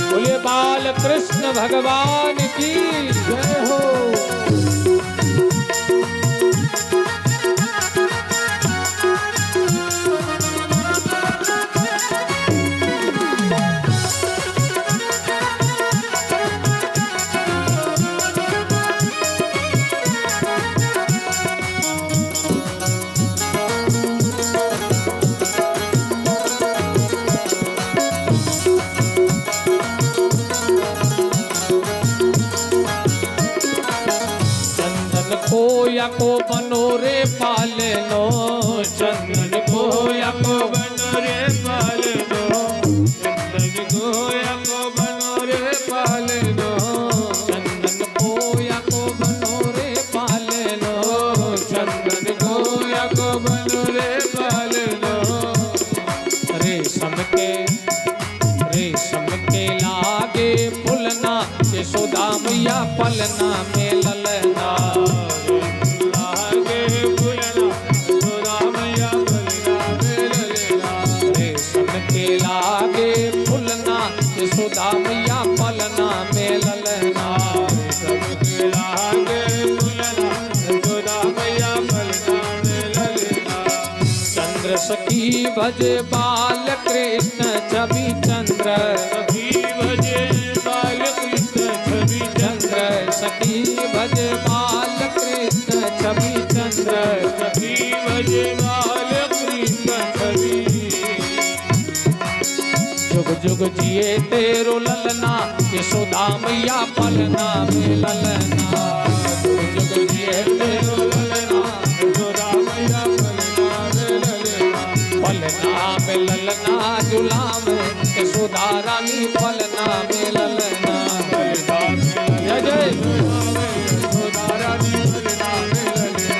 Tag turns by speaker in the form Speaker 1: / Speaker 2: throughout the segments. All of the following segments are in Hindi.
Speaker 1: बोलिए बाल कृष्ण भगवान की जय हो। खोया को बनोरे पाले लो, चंदन खोया को बनोरे पाले लो, चंदन खोया को बनोरे पाले लो, चंदन खोया को बनोरे पाले लो, चंदन खोया को बनोरे पाले लो। रेशम के लागे फुलना, यशोदा मैया पलना में ललना। लागे फुलना, यशोदा मैया पलना में ललना। सबके लागे फुलना, यशोदा मैया पलना में ललना। चंद्र सखी भजे बाल कृष्ण छवि चंद्र, सखी भजे बाल कृष्ण छवि चंद्र, सखी भजे बाल कृष्ण छवि चंद्र, सखी भजे बाल कृष्ण छवि। जुग जुग जिए तेरो ललना, यशोदा मैया पलना में ललना। जुग जुग जिए तेरो ललना, यशोदा मैया पलना में ललना। पलना में ललना जुलाम, यशोदा रानी पलना में ललना। जय जय यशोदा रानी पलना में ललना।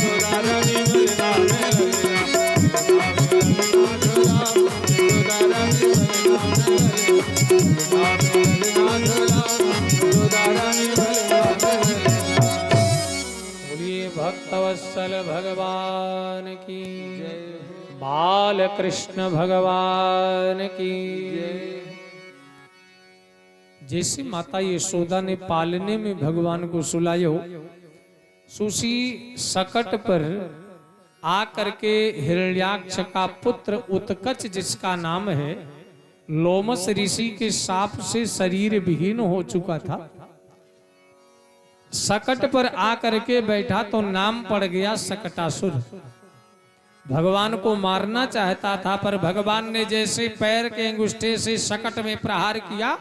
Speaker 1: यशोदा रानी पलना में बोलिए भक्तवत्सल भगवान की जय, बाल कृष्ण भगवान की जय। जैसे माता यशोदा ने पालने में भगवान को सुलाया हो, सुसी सकट पर आकर के हिरण्याक्ष का पुत्र उत्कच जिसका नाम है, लोमस ऋषि के शाप से शरीर विहीन हो चुका था। सकट पर आकर के बैठा तो नाम पड़ गया सकटासुर। भगवान को मारना चाहता था, पर भगवान ने जैसे पैर के अंगुष्ठे से सकट में प्रहार किया,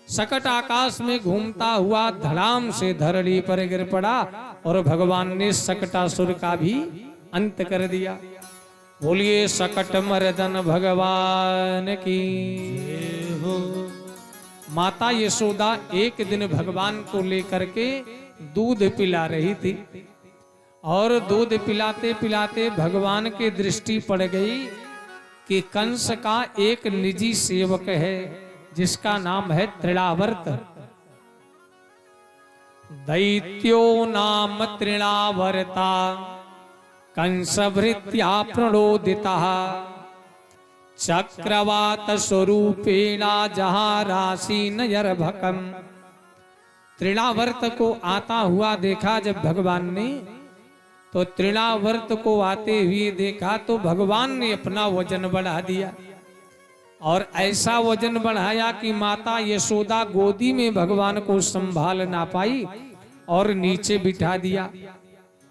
Speaker 1: सकट आकाश में घूमता हुआ धड़ाम से धरती पर गिर पड़ा और भगवान ने सकटासुर का भी अंत कर दिया। बोलिए सकट मर्दन भगवान की हो। माता यशोदा एक दिन भगवान को लेकर के दूध पिला रही थी और दूध पिलाते पिलाते भगवान की दृष्टि पड़ गई कि कंस का एक निजी सेवक है जिसका नाम है तृणावर्त। दैत्यो नाम तृणावर्ता कंस भृत्या प्रणोदिता, चक्रवात स्वरूपेणा जहाँ राशि नयर्भकम। तृणावर्त को आता हुआ देखा जब भगवान ने, तो तृणावर्त को आते हुए देखा तो भगवान ने अपना वजन बढ़ा दिया और ऐसा वजन बढ़ाया कि माता यशोदा गोदी में भगवान को संभाल ना पाई और नीचे बिठा दिया।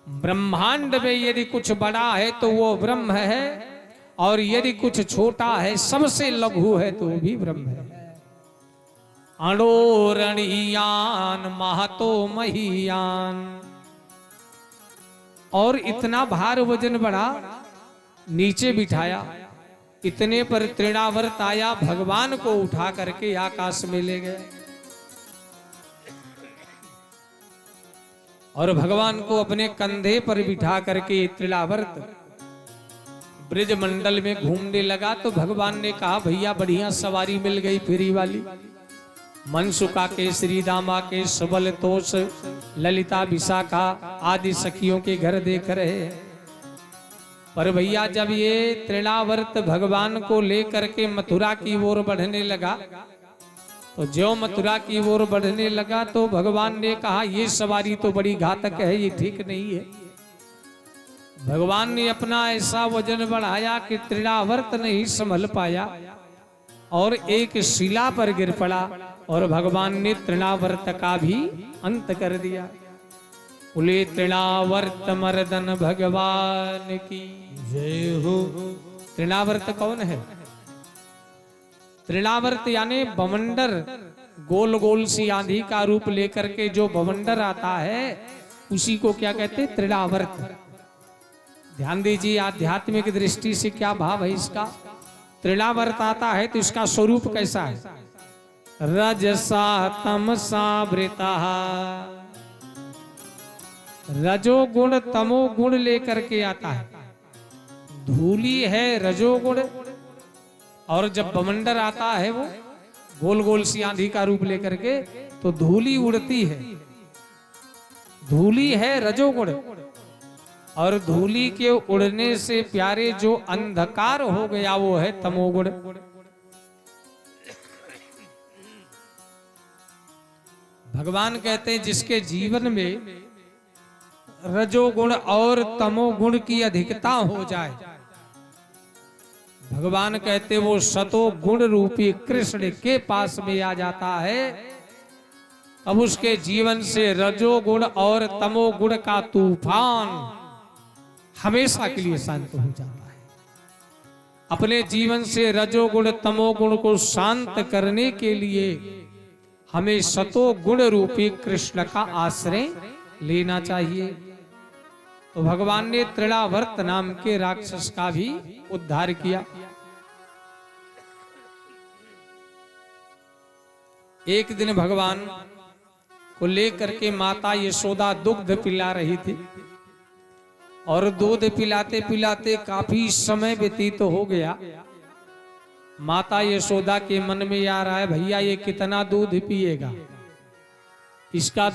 Speaker 1: ब्रह्मांड में यदि कुछ बड़ा है तो वो ब्रह्म है, और यदि कुछ छोटा है सबसे लघु है तो भी ब्रह्म है। अणोरणीयान महतो महीयान। और इतना भार वजन बढ़ा, नीचे बिठाया, इतने पर तृणावर्त आया, भगवान को उठा करके आकाश में ले गए और भगवान को अपने कंधे पर बिठा करके तृणावर्त ब्रिज मंडल में घूमने लगा। तो भगवान ने कहा भैया बढ़िया सवारी मिल गई फ्री वाली, मनसुका के, श्रीदामा के, सबल तोष, ललिता, विशाखा आदि सखियों के घर देख रहे हैं। पर भैया जब ये तृणावर्त भगवान को लेकर के मथुरा की ओर बढ़ने लगा, तो जो मथुरा की ओर बढ़ने लगा तो भगवान ने कहा ये सवारी तो बड़ी घातक है, ये ठीक नहीं है। भगवान ने अपना ऐसा वजन बढ़ाया कि तृणावर्त नहीं संभल पाया और एक शिला पर गिर पड़ा और भगवान ने तृणावर्त का भी अंत कर दिया। बोले तृणावर्त मर्दन भगवान की जय हो। तृणावर्त कौन है? तृणावर्त यानी बवंडर, गोल गोल सी आंधी का रूप लेकर के जो बवंडर आता है उसी को क्या कहते हैं? तृणावर्त। ध्यान दीजिए, आध्यात्मिक दृष्टि से क्या भाव है इसका। तृणावर्त आता है तो इसका स्वरूप कैसा है? रजसा तमसा वृता, रजोगुण तमोगुण लेकर के आता है। धूली है रजोगुण, और जब बवंडर आता है वो गोल गोल सी आंधी का रूप लेकर के, तो धूली उड़ती है। धूली है रजोगुण, और धूली के उड़ने से प्यारे जो अंधकार हो गया वो है तमोगुण। भगवान कहते हैं जिसके जीवन में रजोगुण और तमोगुण की अधिकता हो जाए, भगवान कहते वो सतो गुण रूपी कृष्ण के पास में आ जाता है। अब उसके जीवन से रजोगुण और तमोगुण का तूफान हमेशा के लिए शांत हो जाता है। अपने जीवन से रजोगुण तमोगुण को शांत करने के लिए हमें सतो गुण रूपी कृष्ण का आश्रय लेना चाहिए। तो भगवान ने तृणावर्त नाम के राक्षस का भी उद्धार किया। एक दिन भगवान को लेकर के माता यशोदा दुग्ध पिला रही थी, और दूध पिलाते पिलाते काफी समय व्यतीत हो गया। माता यशोदा के मन में आ रहा है भैया ये कितना दूध पिएगा, इसका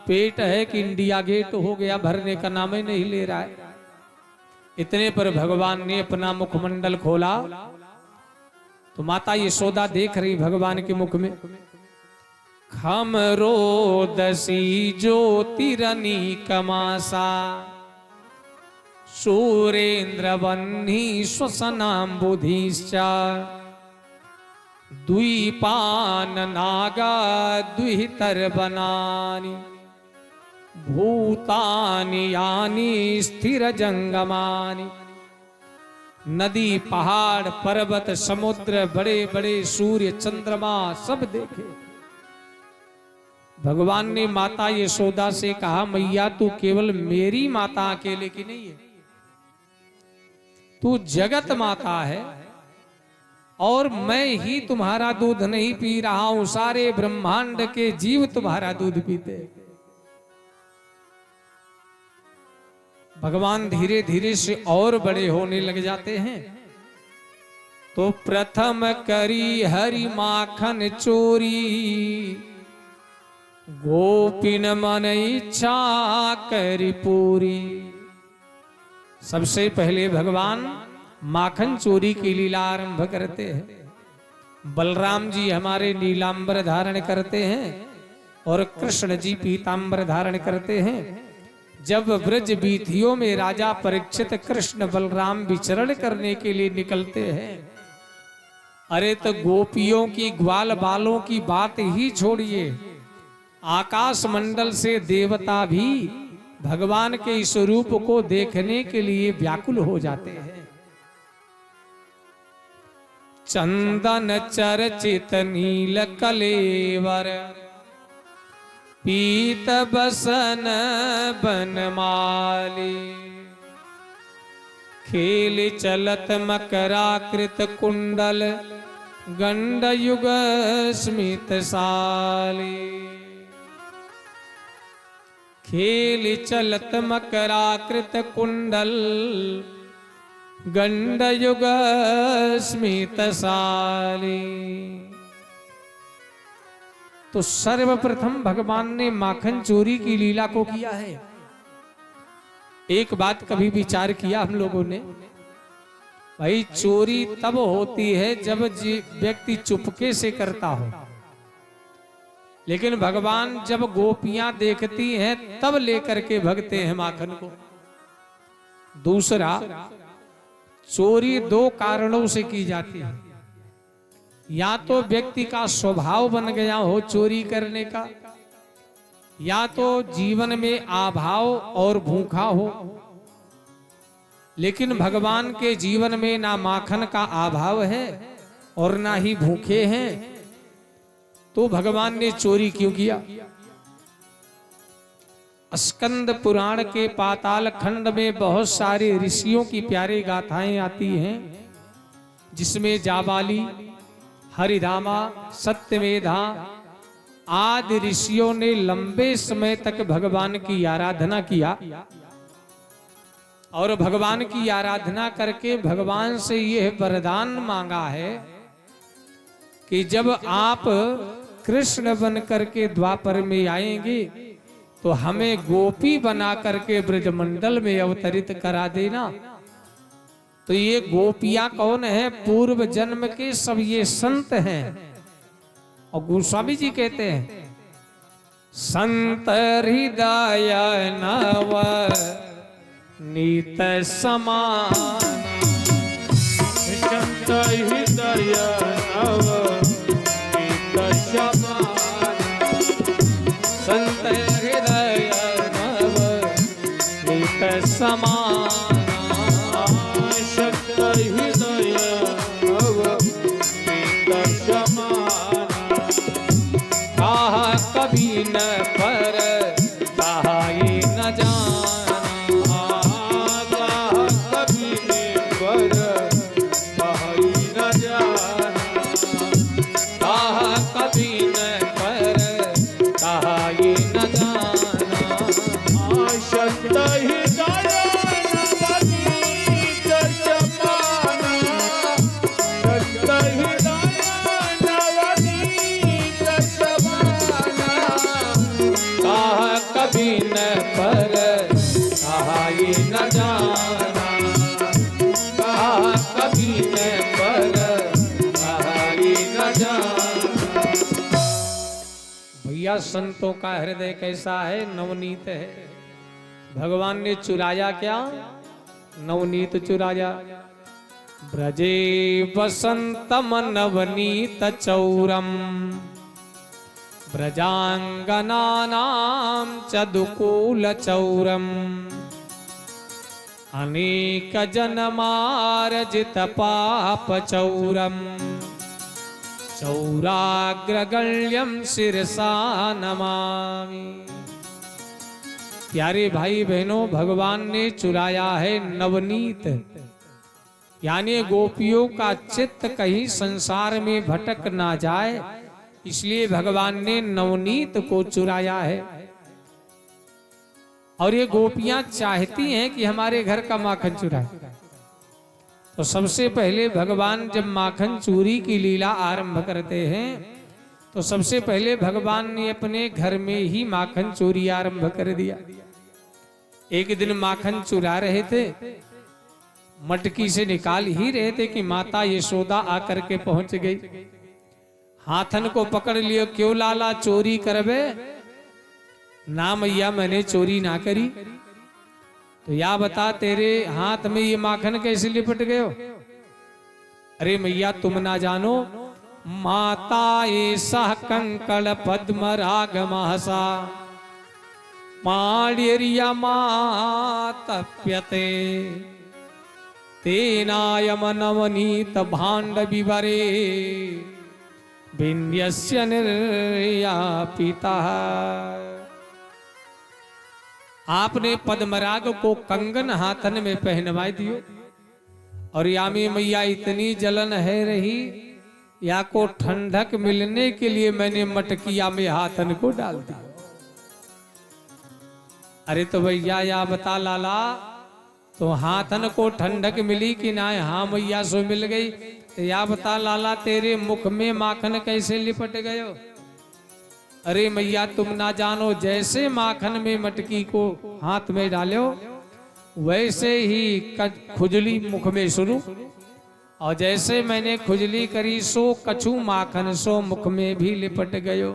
Speaker 1: पेट है कि इंडिया गेट हो गया, भरने का नाम ही नहीं ले रहा है। इतने पर भगवान ने अपना मुखमंडल खोला, तो माता यशोदा देख रही भगवान के मुख में खमरो दसी ज्योतिरनी कमासा सूरेंद्र वन्नी श्वसनाम्बुधिश्चा द्वीपान नागा द्वितर बनानी भूतानि यानी स्थिर जंगमानि। नदी पहाड़ पर्वत समुद्र बड़े बड़े सूर्य चंद्रमा सब देखे। भगवान ने माता यशोदा से कहा मैया तू केवल मेरी माता अकेले की नहीं है, तू जगत माता है, और मैं ही तुम्हारा दूध नहीं पी रहा हूं, सारे ब्रह्मांड के जीव तुम्हारा दूध पीते। भगवान धीरे धीरे से और बड़े होने लग जाते हैं। तो प्रथम करी हरि माखन चोरी गोपिन मन इच्छा करी पूरी। सबसे पहले भगवान माखन चोरी की लीला आरंभ करते हैं। बलराम जी हमारे नीलांबर धारण करते हैं और कृष्ण जी पीतांबर धारण करते हैं। जब ब्रज वीथियों में राजा परीक्षित कृष्ण बलराम विचरण करने के लिए निकलते हैं, अरे तो गोपियों की ग्वाल बालों की बात ही छोड़िए, आकाश मंडल से देवता भी भगवान के इस रूप को देखने के लिए व्याकुल हो जाते हैं। चंदन चर्चित नील कलेवर पीत बसन बनमाली खेल चलत मकराकृत कुंडल गंड युग स्मित साली। खेल चलत मकराकृत कुंडल गंड युग स्मित साली। तो सर्वप्रथम भगवान ने माखन चोरी की लीला को किया है। एक बात कभी विचार किया हम लोगों ने, भाई चोरी तब होती है जब व्यक्ति चुपके से करता हो, लेकिन भगवान जब गोपियां देखती हैं तब लेकर के भगते हैं माखन को। दूसरा, चोरी दो कारणों से की जाती है। या तो व्यक्ति का स्वभाव बन गया हो चोरी करने का, या तो जीवन में अभाव और भूखा हो। लेकिन भगवान के जीवन में ना माखन का अभाव है और ना ही भूखे हैं, तो भगवान ने चोरी क्यों किया? स्कंद पुराण के पाताल खंड में बहुत सारे ऋषियों की प्यारी गाथाएं आती हैं, जिसमें जाबाली, हरिधामा, सत्यमेधा आदि ऋषियों ने लंबे समय तक भगवान की आराधना किया और भगवान की आराधना करके भगवान से यह वरदान मांगा है कि जब आप कृष्ण बन करके द्वापर में आएंगे तो हमें गोपी बना करके ब्रजमंडल में अवतरित करा देना। तो ये गोपियां कौन है? पूर्व जन्म के सब ये संत हैं। और गोस्वामी जी कहते हैं, संत हृदय नव नीत समान,
Speaker 2: संत हृदय नव नीत समान,
Speaker 1: संत हृदय नव नीत समान,
Speaker 2: संत हृदय नव नीत समान,
Speaker 1: कहा कभी न पर कहा ये न जाना,
Speaker 2: कभी ने पर कही न जाना,
Speaker 1: कहा कभी न पर कहा ये न जाना,
Speaker 2: संत हृदय नव नीत समान, संत हृदय नव नीत समान,
Speaker 1: कहा कभी न पर कहा ये न जाना, कहा कभी न पर कहा ये न जाना। भैया संतों का हृदय कैसा है? नवनीत है। भगवान ने चुराया क्या? नवनीत चुराया। ब्रजे वसंतम नवनीत चौरम, ब्रजांगनानां चदुकूल चौरम, अनेक जन्मार्जित पाप चौरम, चौराग्रगण्यं शिरसा नमामि। प्यारे भाई बहनों, भगवान ने चुराया है नवनीत, यानी गोपियों का चित्त कहीं संसार में भटक ना जाए, इसलिए भगवान ने नवनीत को चुराया है। और ये गोपियां चाहती हैं कि हमारे घर का माखन चुराए। तो सबसे पहले भगवान जब माखन चोरी की लीला आरंभ करते हैं, तो सबसे पहले भगवान ने अपने घर में ही माखन चोरी आरंभ कर दिया। एक दिन माखन चुरा रहे थे, मटकी से निकाल ही रहे थे कि माता यशोदा आकर के पहुंच गई। हाथन को पकड़ लियो, क्यों लाला चोरी करबे? ना मैया मैंने चोरी ना करी। तो या बता, तेरे हाथ में ये माखन कैसे लिपट गए हो? अरे मैया तुम ना जानो, माता ये सह कंकड़ पद्म राग महसा पाण्यर्या मातप्यते तेनायम नवनीत भाण्ड विवरे विन्यस्य निर्यापिता। आपने पद्मराग को कंगन हाथन में पहनवा दियो, और यामी मैया इतनी जलन है रही, या को ठंडक मिलने के लिए मैंने मटकिया में हाथन को डाल दिया। अरे तो भैया या बता लाला, तो हाथन को ठंडक मिली कि ना? हाँ मैया सो मिल गई। तो या बता लाला, तेरे मुख में माखन कैसे लिपट गयो? अरे मैया तुम ना जानो, जैसे माखन में मटकी को हाथ में डालो वैसे ही खुजली मुख में शुरू, और जैसे मैंने खुजली करी सो कछु माखन सो मुख में भी लिपट गयो।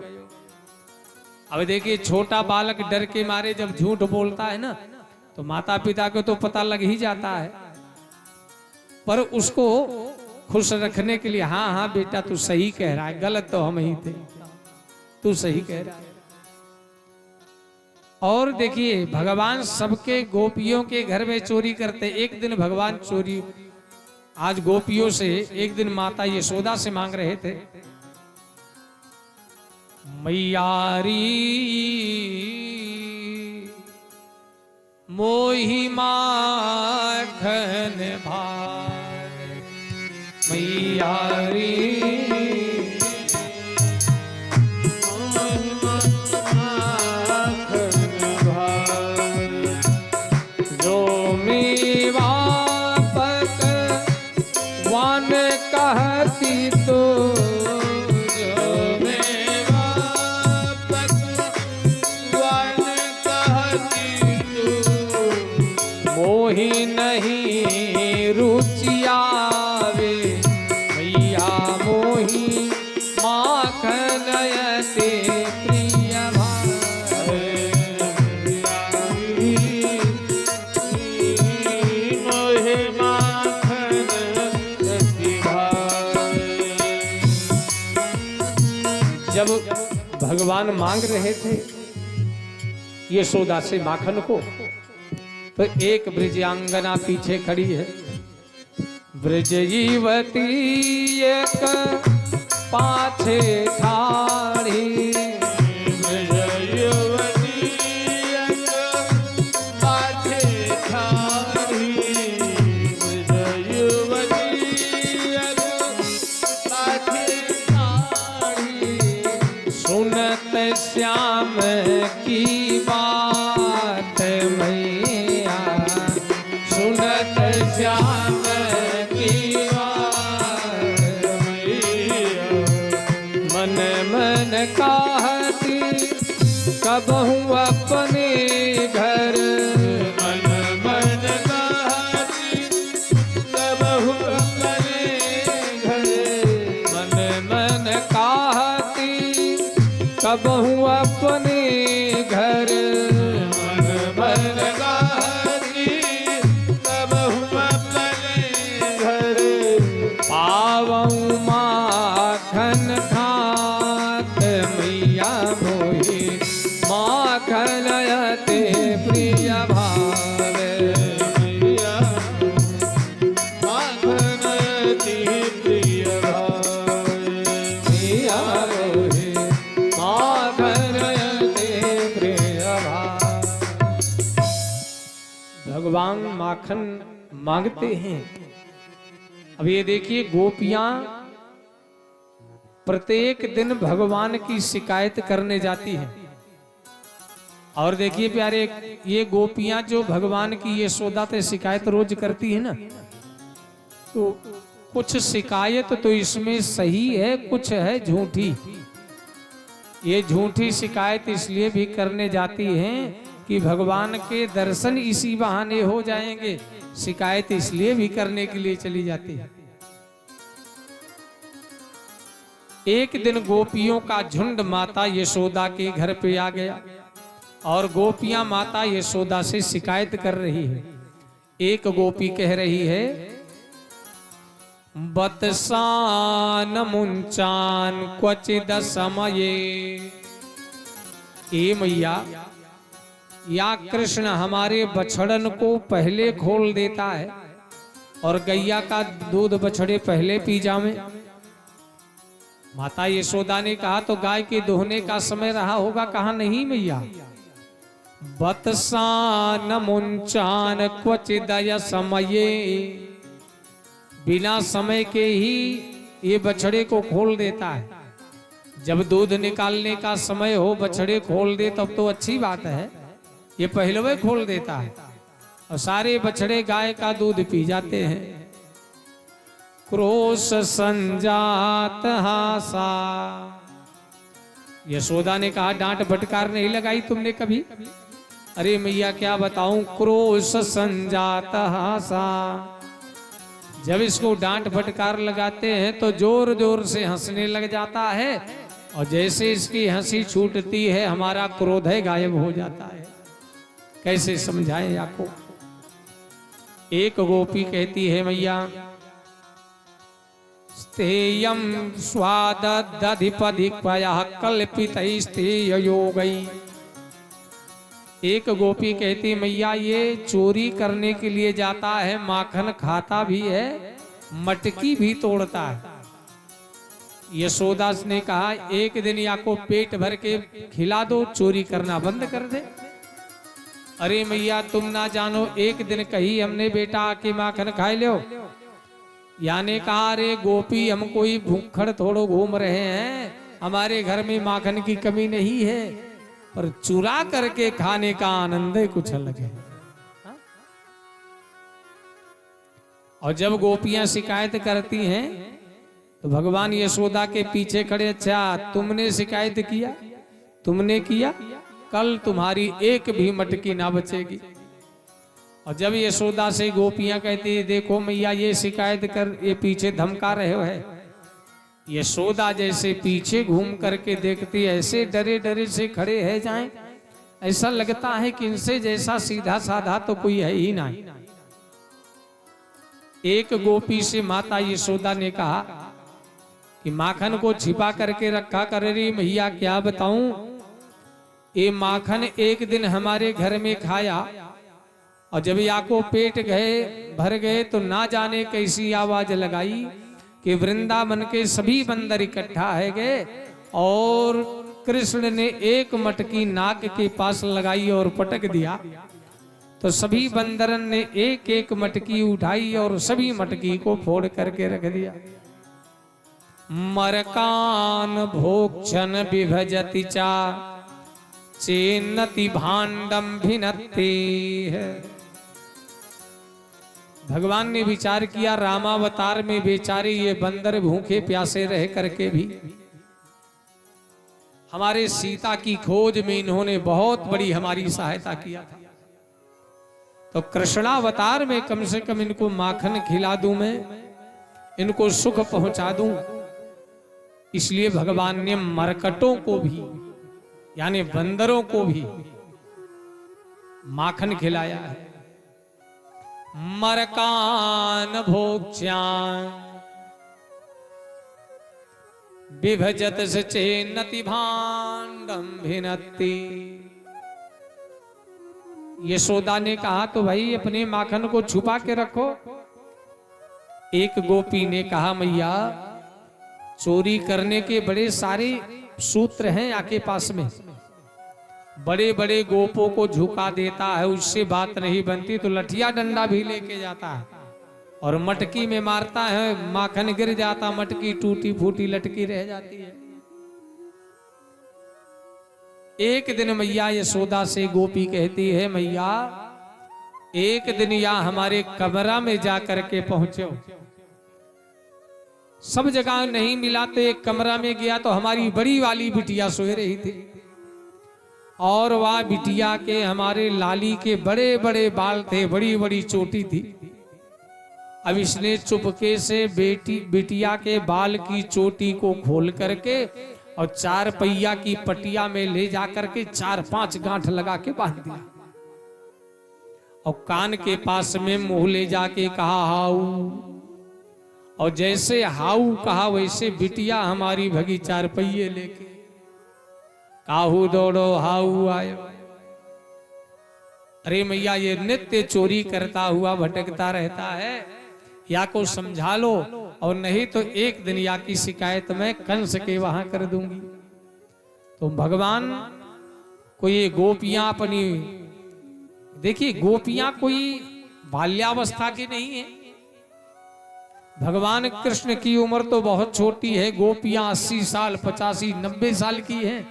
Speaker 1: अब देखिए छोटा बालक डर के मारे जब झूठ बोलता है ना तो माता पिता को तो पता लग ही जाता है, पर उसको खुश रखने के लिए हाँ हाँ बेटा तू सही कह रहा है, गलत तो हम ही थे, तू सही कह रहा है। और देखिए भगवान सबके गोपियों के घर में चोरी करते। एक दिन भगवान चोरी आज गोपियों से एक दिन माता यशोदा से मांग रहे थे, मैयारी मोहि माखन भार, मैयारी कहती तो जो मेरा पकवान कहती तो मोहि नहीं रुचि आवे, मैया मोहि माखन यते प्रिय भावे, मोहि माखन जब भगवान मांग रहे थे यशोदा से माखन को, तो एक ब्रजांगना पीछे खड़ी है। ब्रज युवती एक पाछे ठाड़ी, ब्रज युवती एक पाछे ठाड़ी, ब्रज युवती एक पाछे सुनत श्याम की बात मैया, सुनत श्याम की बात मैया, मन मन कहती कबहू अपने घर, मन मन कहती कबहू अपने घर, मन मन कहती कबहू अपने घर, मन मन कहती कबहू अपने घर, पावऊ माखन खात मैया मोहि माखन यते प्रिय भावे, मैया माखन यते प्रिय भावे, मैया मोहि भगवान माखन मांगते हैं। अब ये देखिए गोपियां प्रत्येक दिन भगवान की शिकायत करने जाती हैं। और देखिए प्यारे, ये गोपियां जो भगवान की यशोदा से शिकायत रोज करती है ना, तो कुछ शिकायत तो इसमें सही है, कुछ है झूठी। ये झूठी शिकायत इसलिए भी करने जाती हैं कि भगवान के दर्शन इसी बहाने हो जाएंगे, शिकायत इसलिए भी करने के लिए चली जाती है। एक दिन गोपियों का झुंड माता यशोदा के घर पे आ गया और गोपियां माता यशोदा से शिकायत कर रही है। एक गोपी कह रही है, बतसान मुंचान क्वचिद समये, ए मैया या कृष्ण हमारे बछड़न को पहले खोल देता है और गैया का दूध बछड़े पहले पी जावे। माता यशोदा ने कहा तो गाय के दोहने का समय रहा होगा, कहा नहीं मैया। बतसान मुंचान क्वचिदय समये, बिना समय के ही ये बछड़े को खोल देता है। जब दूध निकालने का समय हो बछड़े खोल दे तब तो अच्छी बात है, ये पहलवे खोल देता है और सारे बछड़े गाय का दूध पी जाते हैं। क्रोश संजात हासा, यशोदा ने कहा डांट फटकार नहीं लगाई तुमने कभी? अरे मैया क्या बताऊं, क्रोश संजात हासा। जब इसको डांट फटकार लगाते हैं तो जोर जोर से हंसने लग जाता है, और जैसे इसकी हंसी छूटती है हमारा क्रोध है गायब हो जाता है। कैसे समझाएं आपको? एक गोपी कहती है मैया स्तेयम स्वादधिपधिपया कल्पितैस्तेय योगई। एक गोपी कहती मैया ये चोरी करने के लिए जाता है, माखन खाता भी है, मटकी भी तोड़ता है। यशोदा ने कहा एक दिन या को पेट भर के खिला दो, चोरी करना बंद कर दे। अरे मैया तुम ना जानो, एक दिन कही हमने बेटा आके माखन खाए लो। याने कहा अरे गोपी हम कोई भूखड़ थोड़ो घूम रहे हैं, हमारे घर में माखन की कमी नहीं है, पर चुरा करके खाने का आनंद है कुछ अलग है। और जब गोपियां शिकायत करती हैं तो भगवान यशोदा के पीछे खड़े, अच्छा तुमने शिकायत किया, तुमने किया, कल तुम्हारी एक भी मटकी ना बचेगी। और जब यशोदा से गोपियां कहती है देखो मैया ये शिकायत कर, ये पीछे धमका रहे हो है। यशोदा जैसे पीछे घूम करके देखती है, ऐसे डरे डरे से खड़े है जाएं, ऐसा लगता है कि इनसे जैसा सीधा साधा तो कोई है ही नहीं। एक गोपी से माता यशोदा ने कहा कि माखन को छिपा करके रखा कर रही मैया, क्या बताऊं, ये माखन एक दिन हमारे घर में खाया और जब या को पेट गए भर गए तो ना जाने कैसी आवाज लगाई कि वृंदावन के सभी बंदर इकट्ठा है गए, और कृष्ण ने एक मटकी नाक के पास लगाई और पटक दिया, तो सभी बंदरन ने एक एक मटकी उठाई और सभी मटकी को फोड़ करके रख दिया। मरकान भोक्षण विभजति चा चेन्नति भांडम भिन्नते है। भगवान ने विचार किया रामावतार में बेचारे ये बंदर भूखे प्यासे रह करके भी हमारे सीता की खोज में इन्होंने बहुत बड़ी हमारी सहायता किया था, तो कृष्णावतार में कम से कम इनको माखन खिला दूं, मैं इनको सुख पहुंचा दूं। इसलिए भगवान ने मरकटों को भी यानी बंदरों को भी माखन खिलाया है। मरकान भोक्ष्यान विभजत से चेन्नति भांडम भिन्नति। यशोदा ने कहा तो भाई अपने माखन को छुपा के रखो। एक गोपी ने कहा मैया चोरी करने के बड़े सारे सूत्र हैं आके पास में, बड़े बड़े गोपों को झुका देता है, उससे बात नहीं बनती तो लठिया डंडा भी लेके जाता है और मटकी में मारता है, माखन गिर जाता, मटकी टूटी फूटी लटकी रह जाती है। एक दिन मैया यशोदा से गोपी कहती है मैया एक दिन या हमारे कमरा में जा करके पहुंचो। सब जगह नहीं मिला तो एक कमरा में गया तो हमारी बड़ी वाली बिटिया सोए रही थी, और वह बिटिया के हमारे लाली के बड़े बड़े बाल थे, बड़ी बड़ी चोटी थी। अब इसने चुपके से बिटिया के बाल की चोटी को खोल करके और 4 पहिया की पटिया में ले जाकर के 4-5 गांठ लगा के बांध दिया, और कान के पास में मुंह ले जाके कहा हाउ, और जैसे हाउ कहा वैसे बिटिया हमारी भगी 4 पहिए लेके, काहू दौड़ो हाउ आयो। अरे मैया ये नित्य चोरी करता हुआ भटकता रहता है, या को समझा लो, और नहीं तो एक दिन या की शिकायत मैं कंस के वहां कर दूंगी। तो भगवान को ये गोपियां अपनी, देखिए गोपियां कोई बाल्यावस्था की नहीं है, भगवान कृष्ण की उम्र तो बहुत छोटी है, गोपियां 80 साल 85 90 साल की हैं,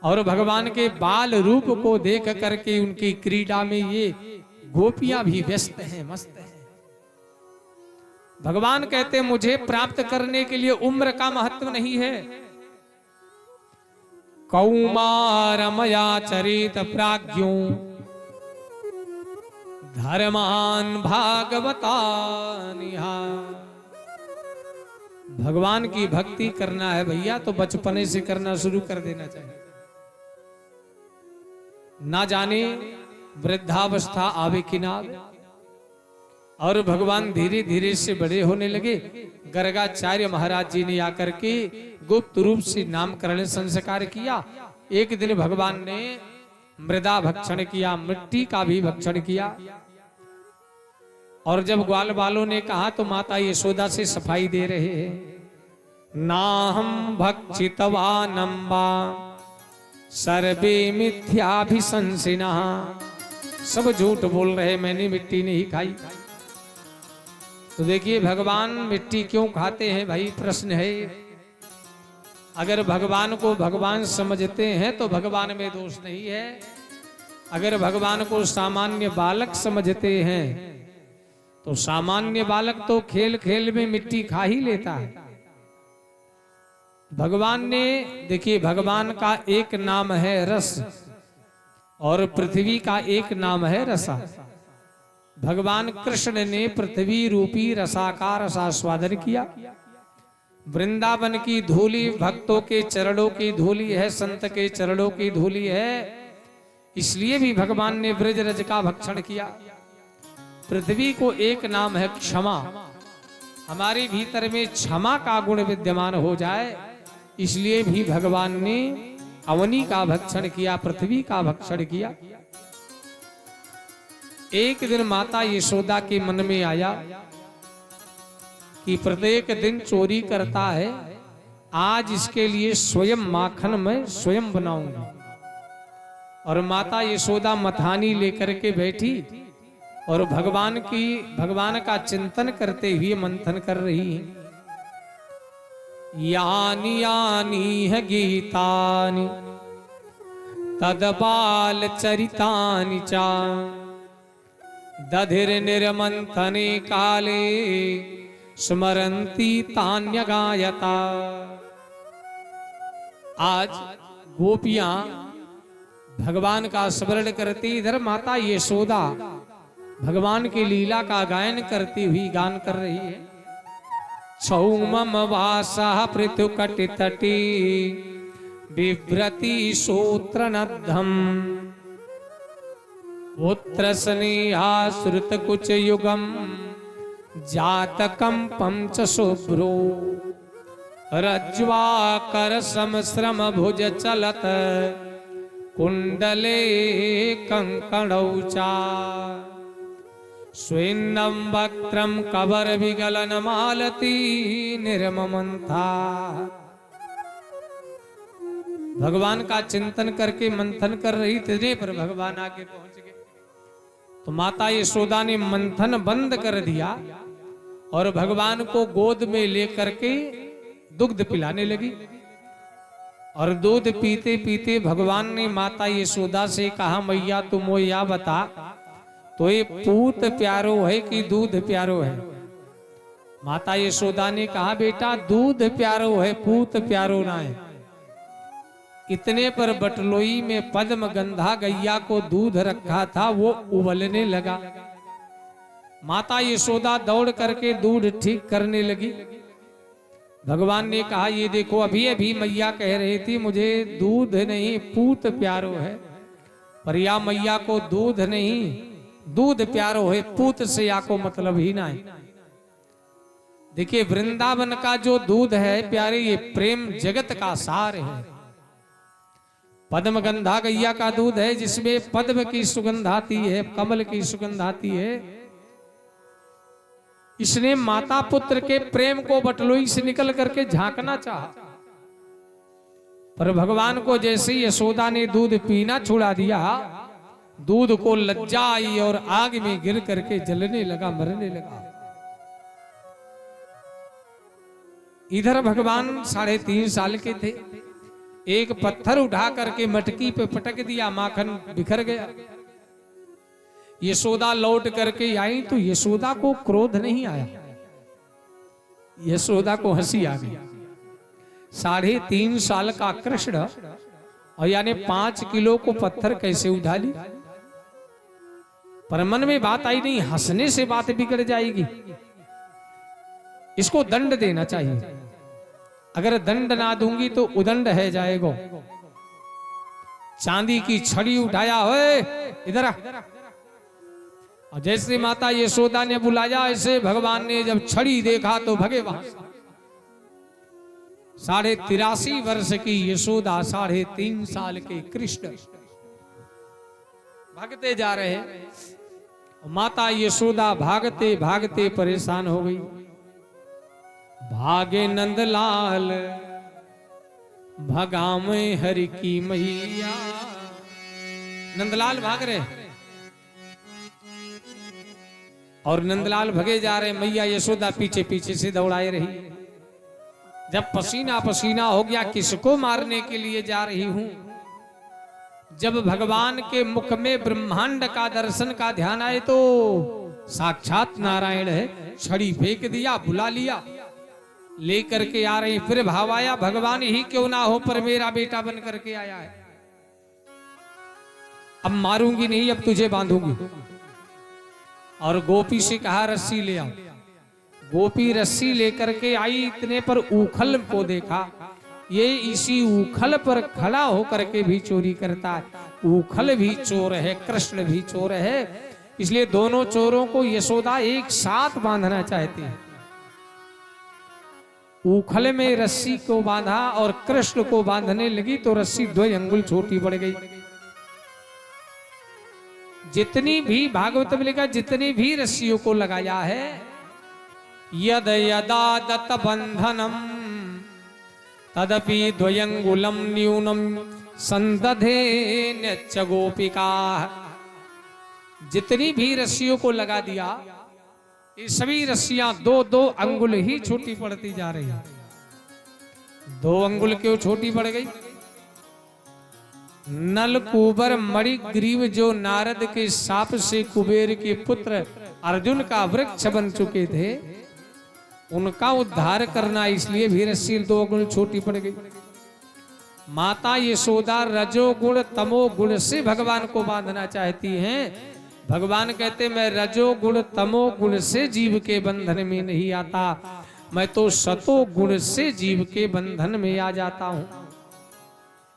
Speaker 1: और भगवान के बाल रूप को देख करके उनकी क्रीड़ा में ये गोपियां भी व्यस्त हैं, मस्त हैं। भगवान कहते मुझे प्राप्त करने के लिए उम्र का महत्व नहीं है। कौमारमया चरित प्राज्ञो धर्मान भागवतानिहा। भगवान की भक्ति करना है भैया तो बचपने से करना शुरू कर देना चाहिए। ना जाने वृद्धावस्था आवे कि ना आवे। और भगवान धीरे धीरे से बड़े होने लगे। गर्गाचार्य महाराज जी ने आकर के गुप्त रूप से नामकरण संस्कार किया। एक दिन भगवान ने मृदा भक्षण किया, मिट्टी का भी भक्षण किया। और जब ग्वाल बालों ने कहा तो माता यशोदा से सफाई दे रहे हैं। नाहम भक्षितवानं वा सर्वे मिथ्याभिशंसिनः। सब झूठ बोल रहे, मैंने मिट्टी नहीं खाई। तो देखिए भगवान मिट्टी क्यों खाते हैं भाई, प्रश्न है। अगर भगवान को भगवान समझते हैं तो भगवान में दोष नहीं है। अगर भगवान को सामान्य बालक समझते हैं तो सामान्य बालक तो खेल खेल में मिट्टी खा ही लेता है। भगवान ने देखिए, भगवान का एक नाम है रस और पृथ्वी का एक नाम है रसा। भगवान कृष्ण ने पृथ्वी रूपी रसा का रसास्वादन किया। वृंदावन की धूली भक्तों के चरणों की धूली है, संत के चरणों की धूली है। इसलिए भी भगवान ने ब्रज रज का भक्षण किया। पृथ्वी को एक नाम है क्षमा। हमारे भीतर में क्षमा का गुण विद्यमान हो जाए, इसलिए भी भगवान ने अवनी का भक्षण किया, पृथ्वी का भक्षण किया। एक दिन माता यशोदा के मन में आया कि प्रत्येक दिन चोरी करता है, आज इसके लिए स्वयं माखन मैं स्वयं बनाऊंगी। और माता यशोदा मथानी लेकर के बैठी और भगवान का चिंतन करते हुए मंथन कर रही है। यानी यानी है गीतानि तदबाल चरितानि चा दधिर निर्मंथने काले स्मरंती तान्य गायता। आज गोपियां भगवान का स्मरण करती, इधर माता यशोदा भगवान की लीला का गायन करती हुई गान कर रही है। छौमम वासा पृथु कटि तटी बिभ्रति सूत्र नद्धम पुत्र स्नेहा श्रुत कुच युगम जातकम पंच शुभ्रो रज्वा कर समश्रम भुज चलत कुंडले कंकणौचा स्वेन्नम वक्त्रम कबर विगलन मालती निर्ममंथा। भगवान का चिंतन करके मंथन कर रही थी, पर भगवान आगे पहुंच गए। तो माता यशोदा ने मंथन बंद कर दिया और भगवान को गोद में लेकर के दुग्ध पिलाने लगी। और दूध पीते पीते भगवान ने माता यशोदा से कहा, मैया तुम वो या बता, तो ये पूत प्यारो है कि दूध प्यारो है? माता यशोदा ने कहा, बेटा दूध प्यारो है, पूत प्यारो ना है। इतने पर बटलोई में पद्म गंधा गैया को दूध रखा था, वो उबलने लगा। माता यशोदा दौड़ करके दूध ठीक करने लगी। भगवान ने कहा, ये देखो अभी अभी मैया कह रही थी मुझे दूध नहीं पूत प्यारो है, पर या मैया को दूध नहीं दूध प्यारो है, पूत से या को मतलब ही ना है। देखिए वृंदावन का जो दूध है प्यारे, ये प्रेम जगत का सार है। पद्म गंधा गैया का दूध है जिसमें पद्म की सुगंध आती है, कमल की सुगंध आती है। इसने माता पुत्र के प्रेम को बटलोई से निकल करके झांकना चाहा, पर भगवान को जैसे यशोदा ने दूध पीना छुड़ा दिया, दूध को लज्जा आई और आग में गिर करके जलने लगा, मरने लगा। इधर भगवान 3.5 साल के थे। एक पत्थर उठा करके मटकी पे पटक दिया, माखन बिखर गया। यशोदा लौट करके आई तो यशोदा को क्रोध नहीं आया। यशोदा को हंसी आ गई। 3.5 साल का कृष्ण और यानी 5 किलो को पत्थर कैसे उठा ली। पर मन में बात आई नहीं, हंसने से बात बिगड़ जाएगी, इसको दंड देना चाहिए। अगर दंड ना दूंगी तो उदंड है जाएगा। चांदी की छड़ी उठाया, होए इधर आ। और जैसे माता यशोदा ने बुलाया, ऐसे भगवान ने जब छड़ी देखा तो भगे वहां। 83.5 वर्ष की यशोदा, 3.5 साल के कृष्ण भागते जा रहे हैं। माता यशोदा भागते भागते परेशान हो गई। भागे नंदलाल भगामे हरि की मैया। नंदलाल भाग रहे और नंदलाल भगे जा रहे, मैया यशोदा पीछे पीछे से दौड़ाए रही। जब पसीना पसीना हो गया, किसको मारने के लिए जा रही हूं। जब भगवान के मुख में ब्रह्मांड का दर्शन का ध्यान आए तो साक्षात नारायण है। छड़ी फेंक दिया, बुला लिया, लेकर के आ रही। फिर भाव आया, भगवान ही क्यों ना हो पर मेरा बेटा बन करके आया है। अब मारूंगी नहीं, अब तुझे बांधूंगी। और गोपी से कहा रस्सी ले आओ। गोपी रस्सी लेकर के आई। इतने पर उखल को देखा, ये इसी उखल पर खड़ा होकर के भी चोरी करता है। उखल भी चोर है, कृष्ण भी चोर है, इसलिए दोनों चोरों को यशोदा एक साथ बांधना चाहती है। उखल में रस्सी को बांधा और कृष्ण को बांधने लगी तो रस्सी 2 अंगुल छोटी पड़ गई। जितनी भी भागवत में लिखा, जितनी भी रस्सियों को लगाया है, यद यदा दत्त बंधनम तदपि 2 अंगुलम न्यूनम संदधे न्यच्च गोपिका। जितनी भी रस्सियों को लगा दिया, ये सभी रस्सियां 2-2 अंगुल ही छोटी पड़ती जा रही है। 2 अंगुल क्यों छोटी पड़ गई? नलकूबर मणिग्रीव जो नारद के साप से कुबेर के पुत्र अर्जुन का वृक्ष बन चुके थे, उनका उद्धार करना, इसलिए भी रस्सी 2 अंगुल छोटी पड़ गई। माता यशोदा रजोगुण तमोगुण से भगवान को बांधना चाहती हैं। भगवान कहते, मैं रजोगुण तमोगुण से जीव के बंधन में नहीं आता, मैं तो सतोगुण से जीव के बंधन में आ जाता हूं।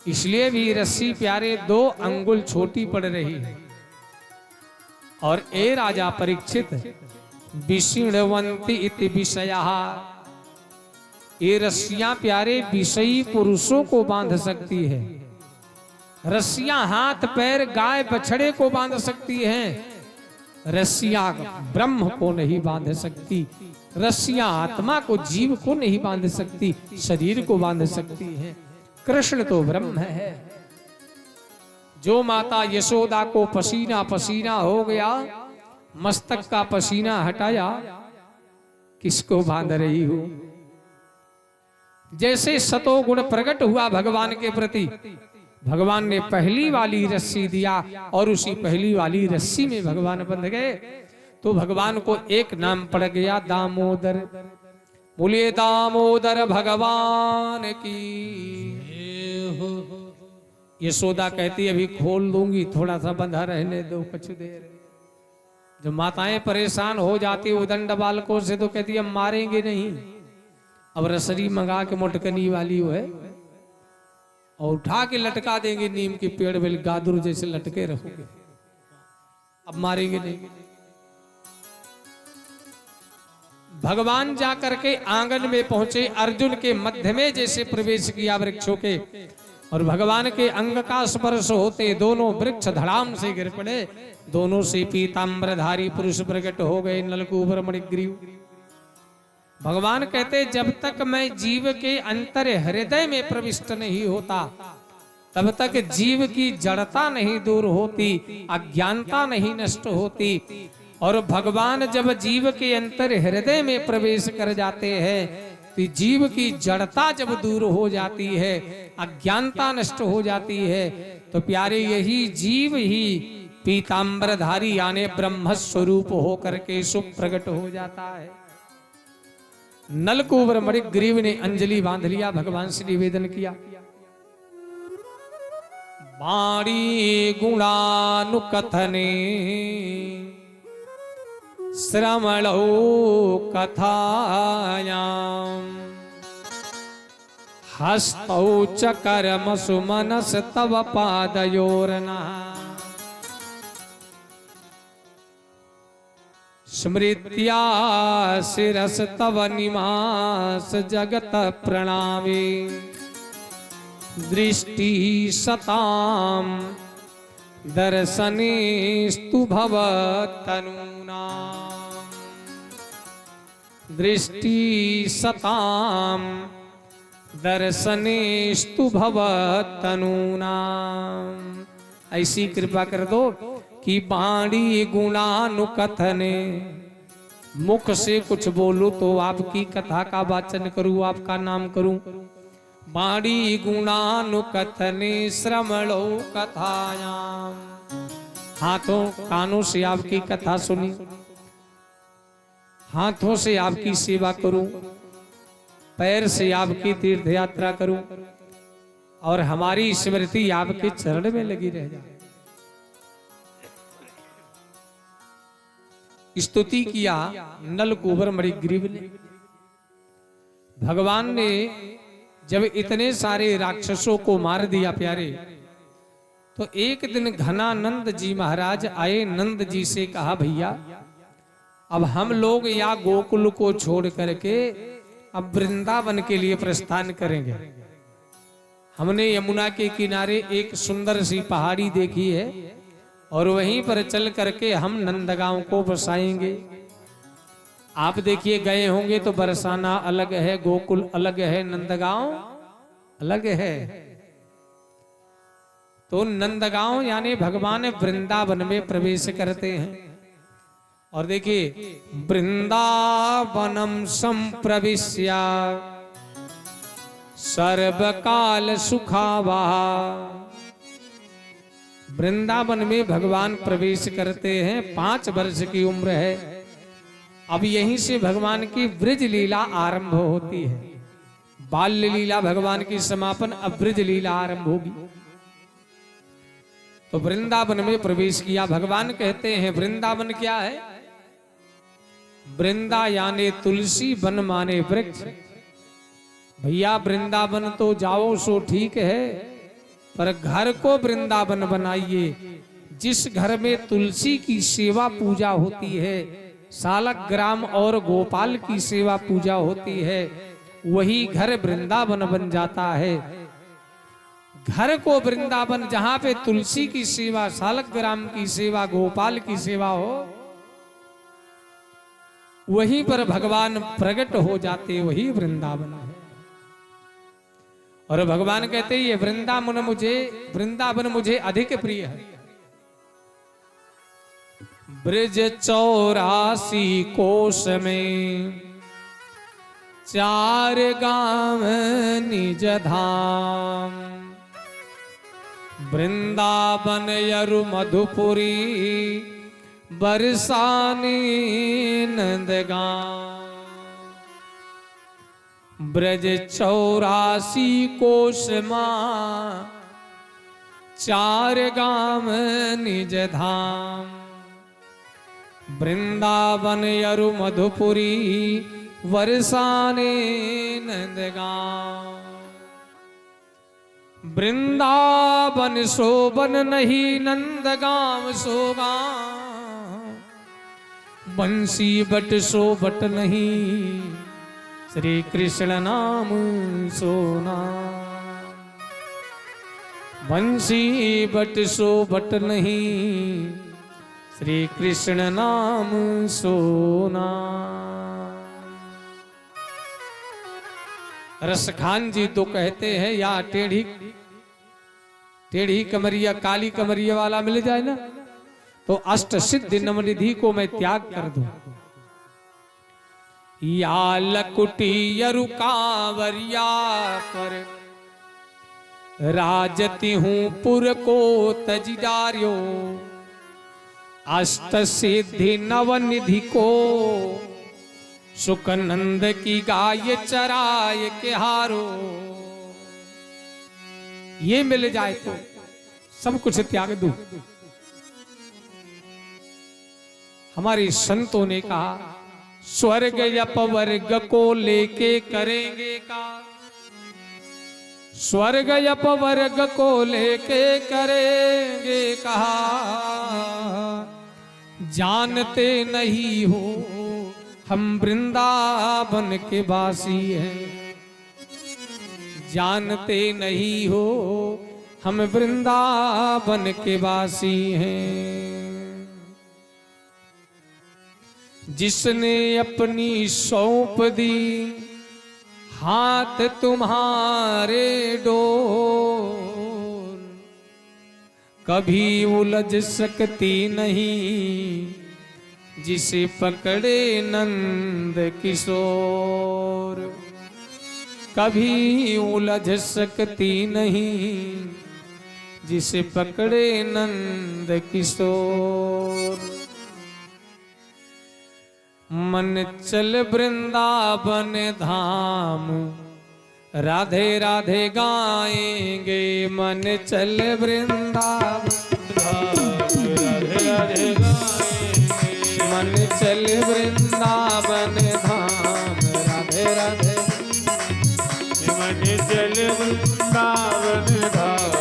Speaker 1: इसलिए भी रस्सी प्यारे 2 अंगुल छोटी पड़ रही है। और ए राजा परीक्षित, विषीणवंती इति विषयः, ये रस्सियां प्यारे विषयी पुरुषों को बांध सकती है। रस्सियां हाथ पैर गाय बछड़े को बांध सकती हैं, रस्सियां ब्रह्म को नहीं बांध सकती। रस्सियां आत्मा को, जीव को नहीं बांध सकती, शरीर को बांध सकती हैं। कृष्ण तो ब्रह्म है। जो माता यशोदा को पसीना पसीना हो गया, मस्तक का पसीना हटाया, किसको बांध रही हो? जैसे सतोगुण प्रकट हुआ भगवान के प्रति, भगवान ने पहली वाली रस्सी दिया और उसी पहली वाली रस्सी में भगवान बंध गए। तो भगवान को एक नाम पड़ गया, दामोदर। बोलिए दामोदर भगवान की। यशोदा कहती, अभी खोल दूंगी, थोड़ा सा बंधा रहने दो कुछ देर। जब माताएं परेशान हो जाती उदंड बालकों से तो कहती हम मारेंगे नहीं, अब रसरी मंगा के मोटकनी वाली है और उठा के लटका देंगे नीम के पेड़ में, गादुर जैसे लटके रहोगे, अब मारेंगे नहीं। भगवान जाकर के आंगन में पहुंचे, अर्जुन के मध्य में जैसे प्रवेश किया वृक्षों के, और भगवान के अंग का स्पर्श होते दोनों वृक्ष धड़ाम से गिर पड़े। दोनों से पीताम्बरधारी पुरुष प्रकट हो गए, नलकूबर मणिग्रीव। भगवान कहते, जब तक मैं जीव के अंतर हृदय में प्रविष्ट नहीं होता, तब तक जीव की जड़ता नहीं दूर होती, अज्ञानता नहीं नष्ट होती। और भगवान जब जीव के अंतर हृदय में प्रवेश कर जाते हैं, तो जीव की जड़ता जब दूर हो जाती है, अज्ञानता नष्ट हो जाती है, तो प्यारे यही जीव ही पीताम्बरधारी यानी ब्रह्म स्वरूप होकर के सुप्रगट हो जाता है। नलकूबर मणि ग्रीव ने अंजलि बांध लिया, भगवान से निवेदन किया। वाणी गुणानुकथने श्रमणो कथायाम हस्तौ च कर्मसु मनस तव पादयोरना स्मृत्या शिरस तव निवास जगत प्रणामे दृष्टि सताम दर्शनेस्तु भवतनूना दृष्टि सताम दर्शनेस्तु भवतनूना। ऐसी कृपा कर दो कि वाणी गुणानुकथने, मुख से कुछ बोलूं तो आपकी कथा का वाचन करूं, आपका नाम करूं। वाणी गुणानुकथने श्रमणो कथायाम, हाथों कानों से आपकी कथा सुनी, हाथों से आपकी सेवा करूं, पैर से आपकी तीर्थ यात्रा करूं और हमारी स्मृति आपके चरण में लगी रह जाए। स्तुति किया नलकूबर मणिग्रीव ने। भगवान ने जब इतने सारे राक्षसों को मार दिया प्यारे, तो एक दिन घनानंद जी महाराज आए, नंद जी से कहा भैया अब हम लोग या गोकुल को छोड़ करके अब वृंदावन के लिए प्रस्थान करेंगे। हमने यमुना के किनारे एक सुंदर सी पहाड़ी देखी है और वहीं पर चल करके हम नंदगांव को बसाएंगे। आप देखिए गए होंगे तो बरसाना अलग है, गोकुल अलग है, नंदगांव अलग है। तो नंदगांव यानी भगवान वृंदावन में प्रवेश करते हैं। और देखिए वृंदावनम संप्रविश्य सर्वकाल सुखावा, वृंदावन में भगवान प्रवेश करते हैं। 5 वर्ष की उम्र है। अब यहीं से भगवान की ब्रज लीला आरंभ होती है। बाल्य लीला भगवान की समापन, अब ब्रज लीला आरंभ होगी। तो वृंदावन में प्रवेश किया। भगवान कहते हैं वृंदावन क्या है? वृंदा यानी तुलसी, वन माने वृक्ष। भैया वृंदावन तो जाओ सो ठीक है, पर घर को वृंदावन बनाइए। जिस घर में तुलसी की सेवा पूजा होती है, सालग्राम और गोपाल की सेवा पूजा होती है, वही घर वृंदावन बन जाता है। घर को वृंदावन, जहां पे तुलसी की सेवा, सालग्राम की सेवा, गोपाल की सेवा हो, वहीं पर भगवान प्रकट हो जाते, वही वृंदावन है। और भगवान कहते हैं ये वृंदावन मुझे अधिक प्रिय है। ब्रज 84 कोश में 4 गांव निज धाम, वृंदावन यरु मधुपुरी बरसाने नंदगांव। ब्रज 84 कोश मां 4 गांव निज धाम, वृंदावन यरु मधुपुरी बरसाने नंदगांव। वृंदावन शोभन नहीं नंदगांव सोगांव, बंसी बट शोभट नहीं श्री कृष्ण नाम सोना। बंसी बट शोभट नहीं श्री कृष्ण नाम सोना। रसखान जी तो कहते हैं या टेढ़ी कमरिया, काली कमरिया वाला मिल जाए ना तो अष्ट सिद्धि नवनिधि को मैं त्याग कर दूं। या लकुटी यरु कांवरिया पर राजती हूं पुर को तजदारियो, अष्ट सिद्धि नवनिधि को सुखनंद की गाय चराय के हारो। ये मिल जाए तो सब कुछ त्याग दूं। हमारे संतों ने कहा स्वर्ग अपवर्ग को लेके करेंगे का, स्वर्ग अपवर्ग को लेके करेंगे कहा, जानते नहीं हो हम वृंदावन के वासी हैं, जानते नहीं हो हम वृंदावन के वासी हैं। जिसने अपनी सौंप दी हाथ तुम्हारे डोर, कभी उलझ सकती नहीं जिसे पकड़े नंद किशोर, कभी उलझ सकती नहीं जिसे पकड़े नंद किशोर। मन चल वृंदावन धाम राधे राधे गाएंगे, मन चल वृंदावन
Speaker 2: राधे राधे गाएंगे,
Speaker 1: मन चल वृंदावन धाम राधे राधे,
Speaker 2: मन चल वृंदावन धाम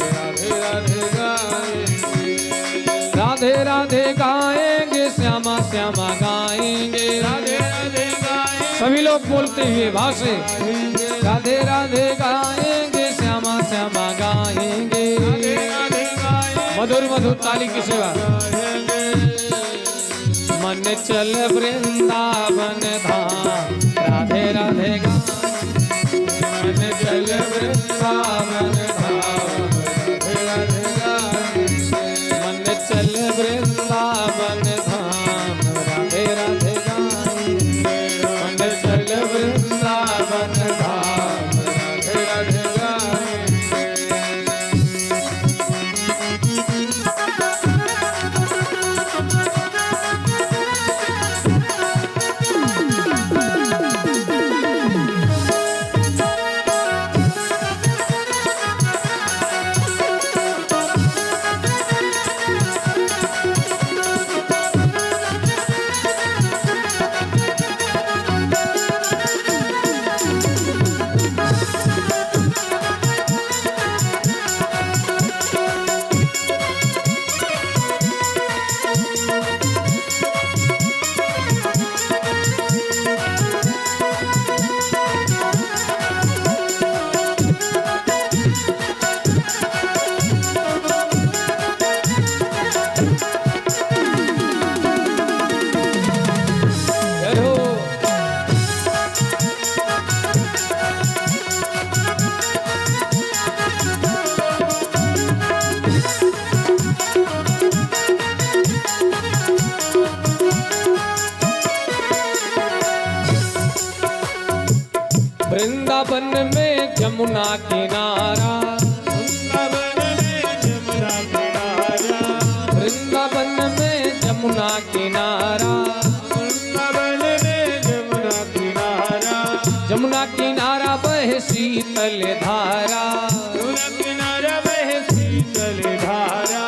Speaker 2: राधे राधे गाएंगे,
Speaker 1: राधे राधे गाएंगे, श्यामा श्यामा गाएंगे,
Speaker 2: राधे राधे गाएंगे,
Speaker 1: सभी लोग बोलते हुए भाषे राधे राधे गाएंगे, श्यामा श्यामा गाएंगे,
Speaker 2: राधे राधे गाएंगे,
Speaker 1: मधुर मधुर ताली की सेवा। मन चल वृंदावन धाम राधे राधे गाएंगे, मन चल वृंदावन धाम राधे राधे गाएंगे, मन चल वृंदावन धाम राधे राधे गाएंगे, मन चल वृंदावन धाम राधे राधे गाएंगे। वृंदावन में जमुना किनारा,
Speaker 2: वृंदावन में जमुना किनारा,
Speaker 1: वृंदावन में जमुना किनारा,
Speaker 2: वृंदावन में जमुना किनारा,
Speaker 1: जमुना किनारा बहे शीतल धारा,
Speaker 2: जमुना किनारा बहे शीतल धारा,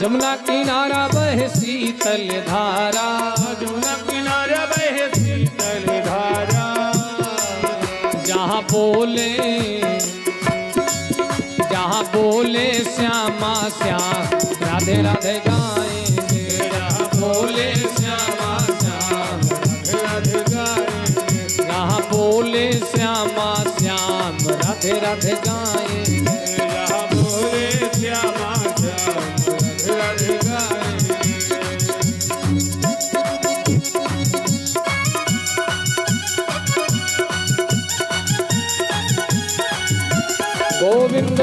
Speaker 1: जमुना किनारा बहे शीतल धारा,
Speaker 2: जमुना किनारा बहे शीतल धारा,
Speaker 1: जहाँ बोले श्यामा श्याम राधे राधे गाएंगे, जहाँ बोले श्यामा श्याम
Speaker 2: राधे गाएंगे,
Speaker 1: जहाँ बोले श्यामा श्याम राधे राधे गाएंगे,
Speaker 2: जहाँ बोले श्यामा श्याम राधे गाएंगे।
Speaker 1: गोविंद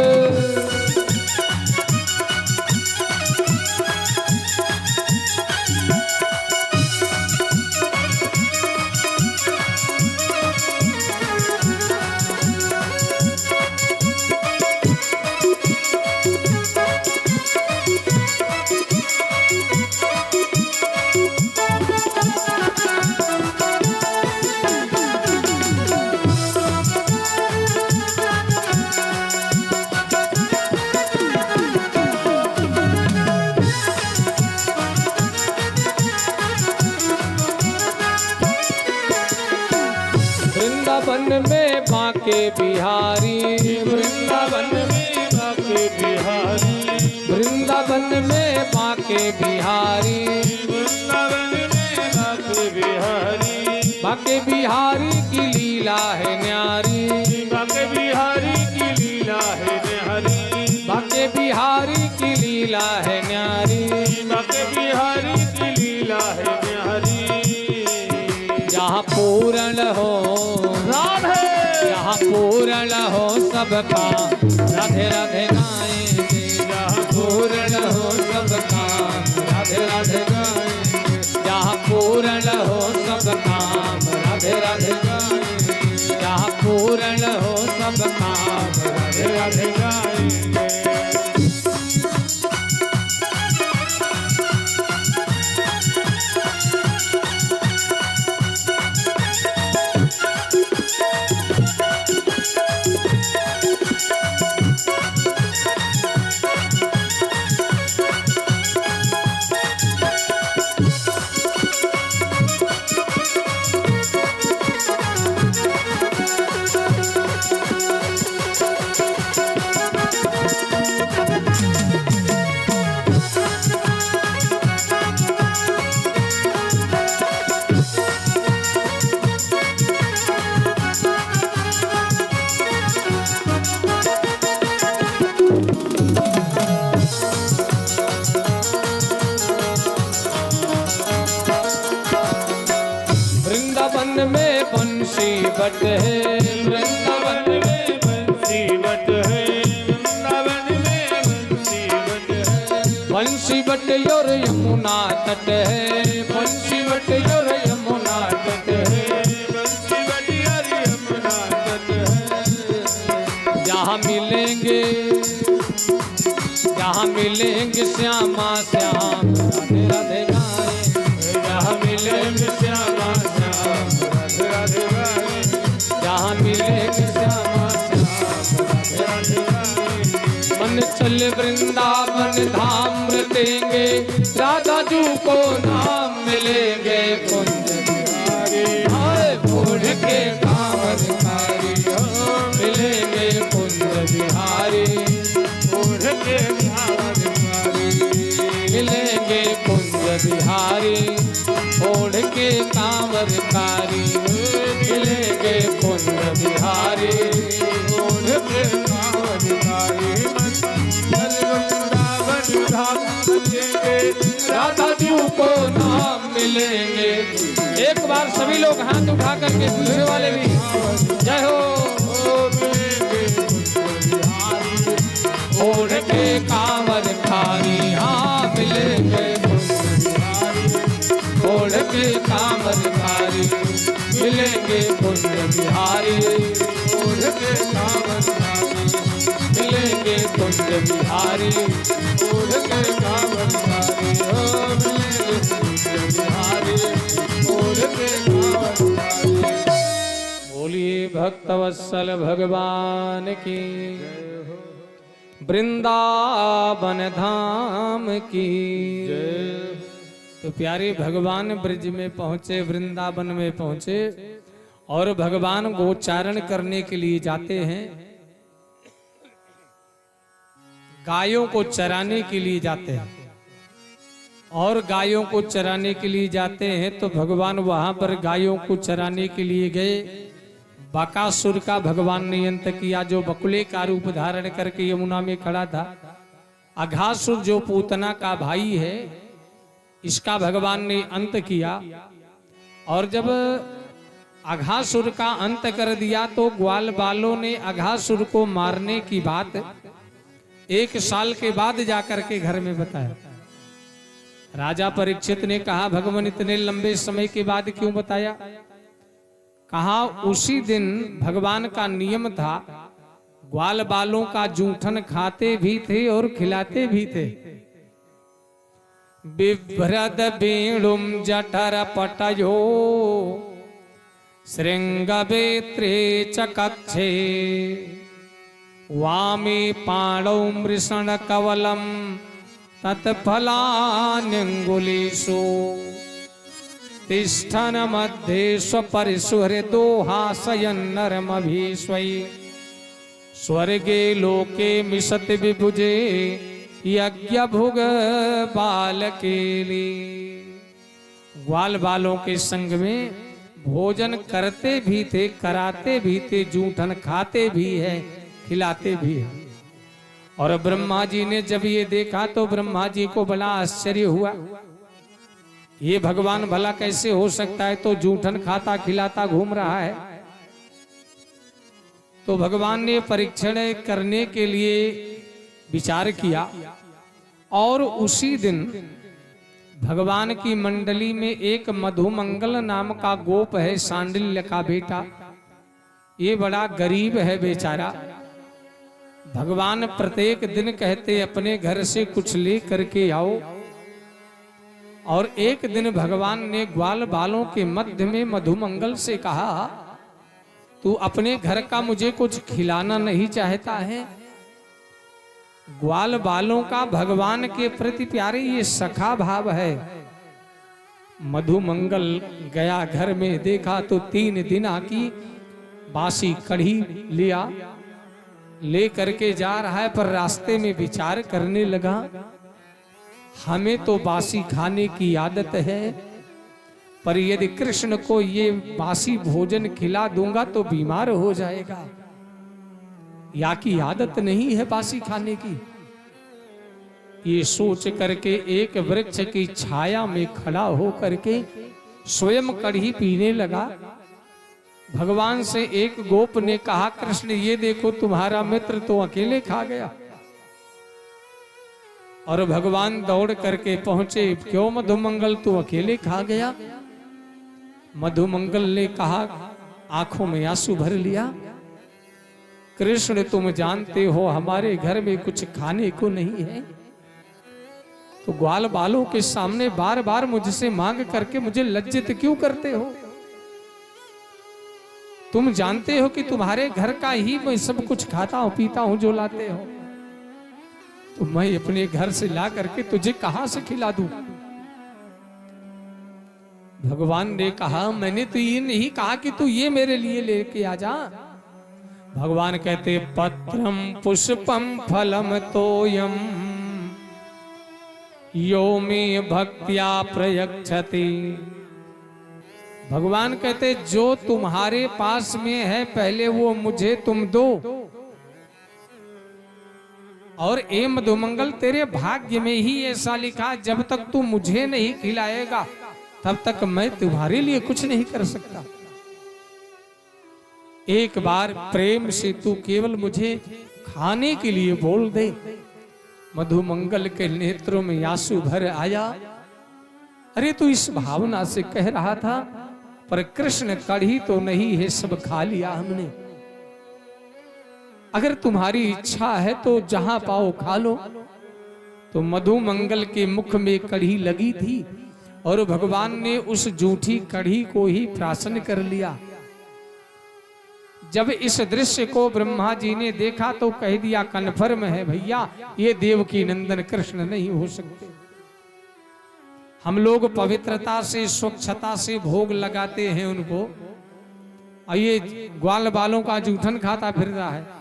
Speaker 1: वृंदावन में बांके बिहारी,
Speaker 2: वृंदावन में बाके बिहारी,
Speaker 1: वृंदावन में बांके बिहारी,
Speaker 2: वृंदावन में बाके बिहारी,
Speaker 1: बांके बिहारी की लीला है न्यारी,
Speaker 2: बाके बिहारी की लीला है न्यारी,
Speaker 1: बांके बिहारी की लीला है न्यारी,
Speaker 2: बाके बिहारी की लीला है न्यारी।
Speaker 1: जहाँ पूर्ण हो
Speaker 2: राधे,
Speaker 1: जहाँ पूर्ण हो सबका राधे राधे गाएंगे,
Speaker 2: जहाँ
Speaker 1: पूर्ण हो सबका राधे राधे गाएंगे, जहाँ पूर्ण हो सबका राधे राधे गाएंगे, जहाँ पूर्ण हो सबका राधे राधे
Speaker 2: गाएंगे।
Speaker 1: वृंदावन में बंसी बट है,
Speaker 2: वृंदावन में बंसी बट है, वृंदावन में बंसी बट है,
Speaker 1: बंसी बट और यमुना तट है, बंसी बट और यमुना तट है,
Speaker 2: बंसी बट और यमुना तट है।
Speaker 1: जहाँ मिलेंगे, जहाँ मिलेंगे श्यामा श्याम राधे राधे गाएं,
Speaker 2: जहाँ मिलेंगे श्यामा श्याम राधे राधे गाएं,
Speaker 1: जहाँ मिलेंगे श्यामा श्याम राधे राधे गाएं। मन चल वृंदावन धाम रटेंगे, राधा जू को नाम मिलेंगे, कुंज बिहारी हाय बूढ़ के कांवर कारी हो मिलेंगे, कुंज बिहारी
Speaker 2: बूढ़ के कांवर कारी,
Speaker 1: मिलेंगे, कुंज बिहारी ओढ़ के कांवर कारी मिलेंगे, कुंज बिहारी
Speaker 2: बूढ़ के कांवर कारी। चल वृंदावन धाम रटेंगे,
Speaker 1: राधा जी को नाम मिलेंगे। एक बार सभी लोग हाथ उठा करके दूसरे वाले भी जय हो। ओढ़ के कांवर कारी हाँ मिलेंगे, ओढ़ के कांवर कारी मिलेंगे, कुंज बिहारी ओढ़ के कांवर कारी मिलेंगे, कुंज बिहारी ओढ़ के कांवर कारी हो मिलेंगे, कुंज बिहारी ओढ़ के कांवर कारी। बोलिए भक्तवत्सल भगवान की, वृंदावन धाम की जय। तो प्यारे भगवान ब्रज में पहुंचे, वृंदावन में पहुंचे और भगवान गोचारण करने के लिए जाते हैं, गायों को चराने के लिए जाते हैं। और गायों को चराने के लिए जाते हैं तो भगवान वहां पर गायों को चराने के लिए गए। बकासुर का भगवान ने अंत किया, जो बकुले का रूप धारण करके यमुना में खड़ा था। अघासुर जो पूतना का भाई है, इसका भगवान ने अंत किया। और जब अघासुर का अंत कर दिया तो ग्वाल बालों ने अघासुर को मारने की बात 1 साल के बाद जाकर के घर में बताया। राजा परीक्षित ने कहा, भगवान इतने लंबे समय के बाद क्यों बताया? कहा उसी दिन भगवान का नियम था, ग्वाल बालों का जूठन खाते भी थे और खिलाते भी थे। बिभ्रद वेणुम जठर पटयो श्रृंगवेत्रे चकक्षे वामे पाणौ मृषण कवलम तत्फलान्यंगुलीषु तिष्ठन मध्ये स्वपरिसुहृदोहासयन् नरमभीष्वै स्वर्गे लोके मिशति विभुजे यज्ञ भुग बालकेली। ग्वाल बालों के संग में भोजन करते भी थे, कराते भी थे, जूठन खाते भी है, खिलाते भी है। और ब्रह्मा जी ने जब ये देखा तो ब्रह्मा जी को बड़ा आश्चर्य हुआ, ये भगवान भला कैसे हो सकता है, तो जूठन खाता खिलाता घूम रहा है। तो भगवान ने परीक्षण करने के लिए विचार किया और उसी दिन भगवान की मंडली में एक मधुमंगल नाम का गोप है, सांडिल्य का बेटा। ये बड़ा गरीब है बेचारा। भगवान प्रत्येक दिन कहते अपने घर से कुछ ले करके आओ। और एक दिन भगवान ने ग्वाल बालों के मध्य में मधुमंगल से कहा, तू अपने घर का मुझे कुछ खिलाना नहीं चाहता है? ग्वाल बालों का भगवान के प्रति प्यारे ये सखा भाव है। मधुमंगल गया घर में, देखा तो 3 दिन की बासी कढ़ी लिया, ले करके जा रहा है, पर रास्ते में विचार करने लगा, हमें तो बासी खाने की आदत है, पर यदि कृष्ण को ये बासी भोजन खिला दूंगा तो बीमार हो जाएगा। या की आदत नहीं है बासी खाने की। ये सोच करके एक वृक्ष की छाया में खड़ा हो करके स्वयं कढ़ी पीने लगा। भगवान से एक गोप ने कहा, कृष्ण ये देखो तुम्हारा मित्र तो अकेले खा गया। और भगवान दौड़ करके पहुंचे, क्यों मधुमंगल तू अकेले खा गया? मधुमंगल ने कहा, आंखों में आंसू भर लिया, कृष्ण तुम जानते हो हमारे घर में कुछ खाने को नहीं है, तो ग्वाल बालों के सामने बार बार मुझसे मांग करके मुझे लज्जित क्यों करते हो? तुम जानते हो कि तुम्हारे घर का ही मैं सब कुछ खाता हूं पीता हूं जो लाते हो, तो मैं अपने घर से ला करके तुझे कहां से खिला दूं? भगवान ने कहा, मैंने तो ये नहीं कहा कि तू ये मेरे लिए लेके आ जा। भगवान कहते, पत्रम पुष्पम फलम तोयम यो मे भक्त्या प्रयच्छति। भगवान कहते, जो तुम्हारे पास में है पहले वो मुझे तुम दो। और ए मधुमंगल, तेरे भाग्य में ही ऐसा लिखा, जब तक तू मुझे नहीं खिलाएगा तब तक मैं तुम्हारे लिए कुछ नहीं कर सकता। एक बार प्रेम से तू केवल मुझे खाने के लिए बोल दे। मधुमंगल के नेत्रों में आंसू भर आया। अरे तू इस भावना से कह रहा था, पर कृष्ण कढ़ी तो नहीं है, सब खा लिया हमने। अगर तुम्हारी इच्छा है तो जहां पाओ खा लो। तो मधुमंगल के मुख में कढ़ी लगी थी और भगवान ने उस जूठी कढ़ी को ही प्राशन कर लिया। जब इस दृश्य को ब्रह्मा जी ने देखा तो कह दिया, कन्फर्म है भैया, ये देवकी नंदन कृष्ण नहीं हो सकते। हम लोग पवित्रता से स्वच्छता से भोग लगाते हैं उनको, और ये ग्वाल बालों का जूठन खाता फिर रहा है।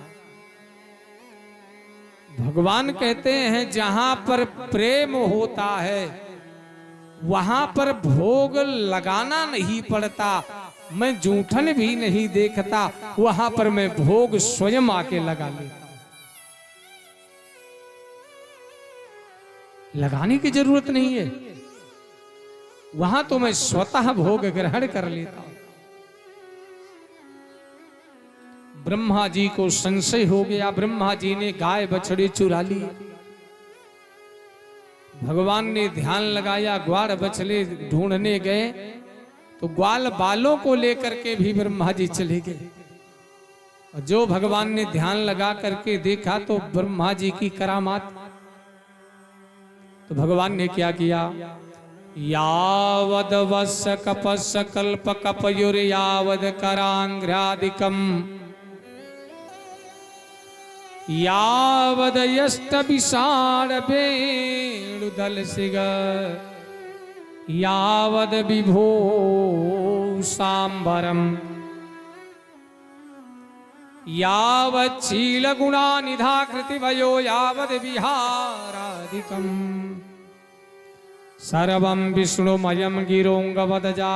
Speaker 1: भगवान कहते हैं, जहां पर प्रेम होता है वहां पर भोग लगाना नहीं पड़ता, मैं जूठन भी नहीं देखता, वहां पर मैं भोग स्वयं आके लगा लेता। लगाने की जरूरत नहीं है, वहां तो मैं स्वतः भोग ग्रहण कर लेता हूं। ब्रह्मा जी को संशय हो गया। ब्रह्मा जी ने गाय बछड़े चुरा ली। भगवान ने ध्यान लगाया, ग्वाल बछड़े ढूंढने गए तो ग्वाल बालों को लेकर के भी ब्रह्मा जी चले गए। और जो भगवान ने ध्यान लगा करके देखा तो ब्रह्मा जी की करामात। तो भगवान ने क्या किया, यावद वस कपस कल्प कपयुर यावद करांग्रादिकम यावद यष्ट विषाण वेणुदल सिग यावद विभो सांबरम यावच्छील गुणा निधाकृति भयो यावद विहारादिकम सर्वं विष्णुमयं गिरोंगवदजा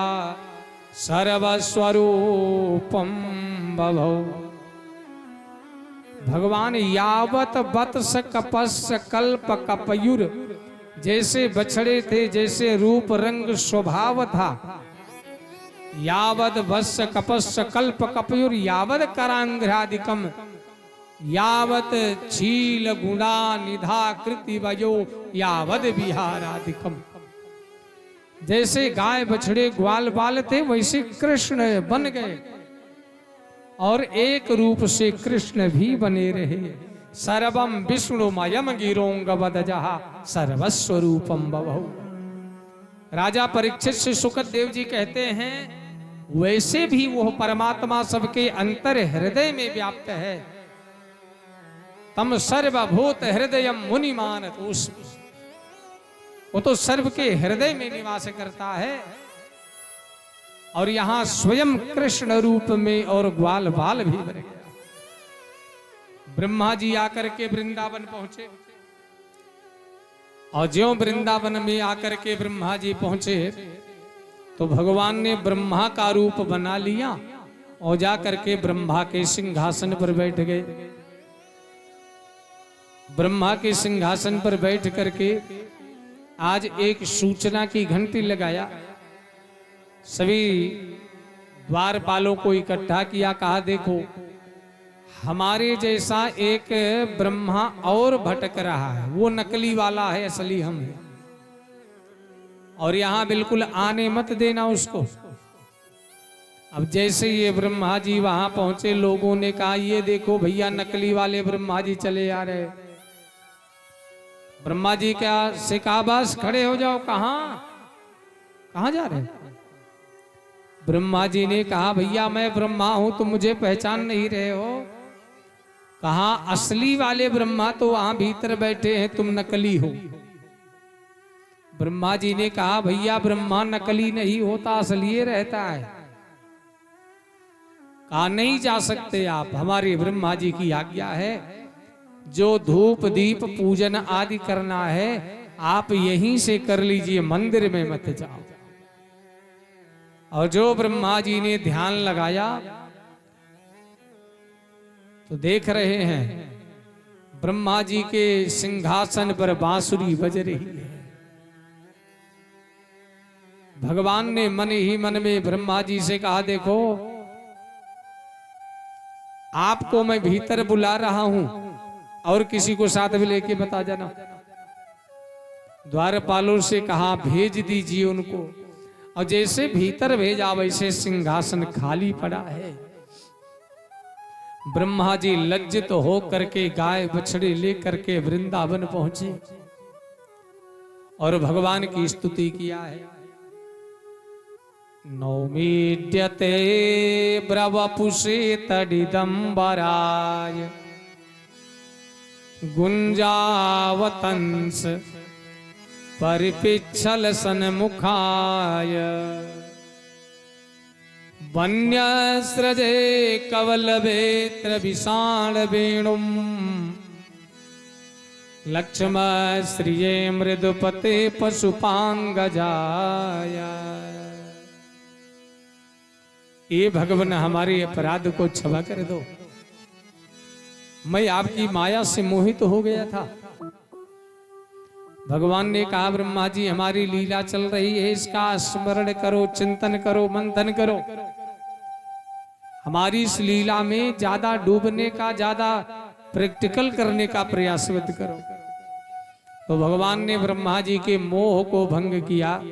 Speaker 1: सर्वस्वरूपम बभौ। भगवान यावत वत्स कपस्य कल्प कपयुर, जैसे बछड़े थे, जैसे रूप रंग स्वभाव था, यावद वत्स कपस्य कल्प कपयुर यावद करांग्रादिकम यावत छील गुणा निधा कृति वयो यावद विहारादिकम। जैसे गाय बछड़े ग्वाल बाल थे, वैसे कृष्ण बन गए और एक रूप से कृष्ण भी बने रहे। सर्वम विष्णुमयम गिरोंगवदजः सर्वस्वरूपम बभौ। राजा परीक्षित से सुखद देव जी कहते हैं, वैसे भी वो परमात्मा सबके अंतर हृदय में व्याप्त है। तम सर्वभूत हृदयम मुनि मानत, वो तो सर्व के हृदय में निवास करता है। और यहां स्वयं कृष्ण रूप में और ग्वाल बाल भी बन गया। ब्रह्मा जी आकर के वृंदावन पहुंचे और ज्यों वृंदावन में आकर के ब्रह्मा जी पहुंचे तो भगवान ने ब्रह्मा का रूप बना लिया और जाकर के ब्रह्मा के सिंहासन पर बैठ गए। ब्रह्मा के सिंहासन पर बैठ करके आज एक सूचना की घंटी लगाया। सभी द्वारपालों को इकट्ठा किया, कहा देखो हमारे जैसा एक ब्रह्मा और भटक रहा है, वो नकली वाला है, असली हम है, और यहां बिल्कुल आने मत देना उसको। अब जैसे ये ब्रह्मा जी वहां पहुंचे, लोगों ने कहा ये देखो भैया नकली वाले ब्रह्मा जी चले आ रहे। ब्रह्मा जी क्या से कहा बस खड़े हो जाओ। कहां जा रहे? ब्रह्मा जी ने कहा भैया मैं ब्रह्मा हूं, तुम मुझे पहचान नहीं रहे हो। कहा असली वाले ब्रह्मा तो वहां भीतर बैठे हैं, तुम नकली हो। ब्रह्मा जी ने कहा भैया ब्रह्मा नकली नहीं होता, असली रहता है। कहा नहीं जा सकते आप, हमारे ब्रह्मा जी की आज्ञा है, जो धूप दीप पूजन आदि करना है आप यहीं से कर लीजिए, मंदिर में मत जाओ। और जो ब्रह्मा जी ने ध्यान लगाया तो देख रहे हैं ब्रह्मा जी के सिंहासन पर बांसुरी बज रही है। भगवान ने मन ही मन में ब्रह्मा जी से कहा देखो आपको मैं भीतर बुला रहा हूं और किसी को साथ में लेके बता जाना। द्वारपालों से कहा भेज दीजिए उनको, और जैसे भीतर भेजा वैसे सिंहासन खाली पड़ा है। ब्रह्मा जी लज्जित हो करके गाय बछड़े लेकर के वृंदावन पहुंचे और भगवान की स्तुति किया है। नौमीड्यते ब्रवपुषे तडिदंबराय गुंजावतंस परिपिच्छल सन्मुखाय वन्यस्रजे कवलवेत्र विशाल वेणुम लक्ष्म श्रिये मृदुपते पशुपांगजाय। ये भगवान हमारे अपराध को क्षमा कर दो, मैं आपकी माया से मोहित हो गया था। भगवान ने कहा ब्रह्मा जी हमारी लीला चल रही है, इसका स्मरण करो, चिंतन करो, मंथन करो। हमारी इस लीला में ज्यादा डूबने का, ज्यादा प्रैक्टिकल करने का प्रयास मत करो। तो भगवान ने ब्रह्मा जी के मोह को भंग किया।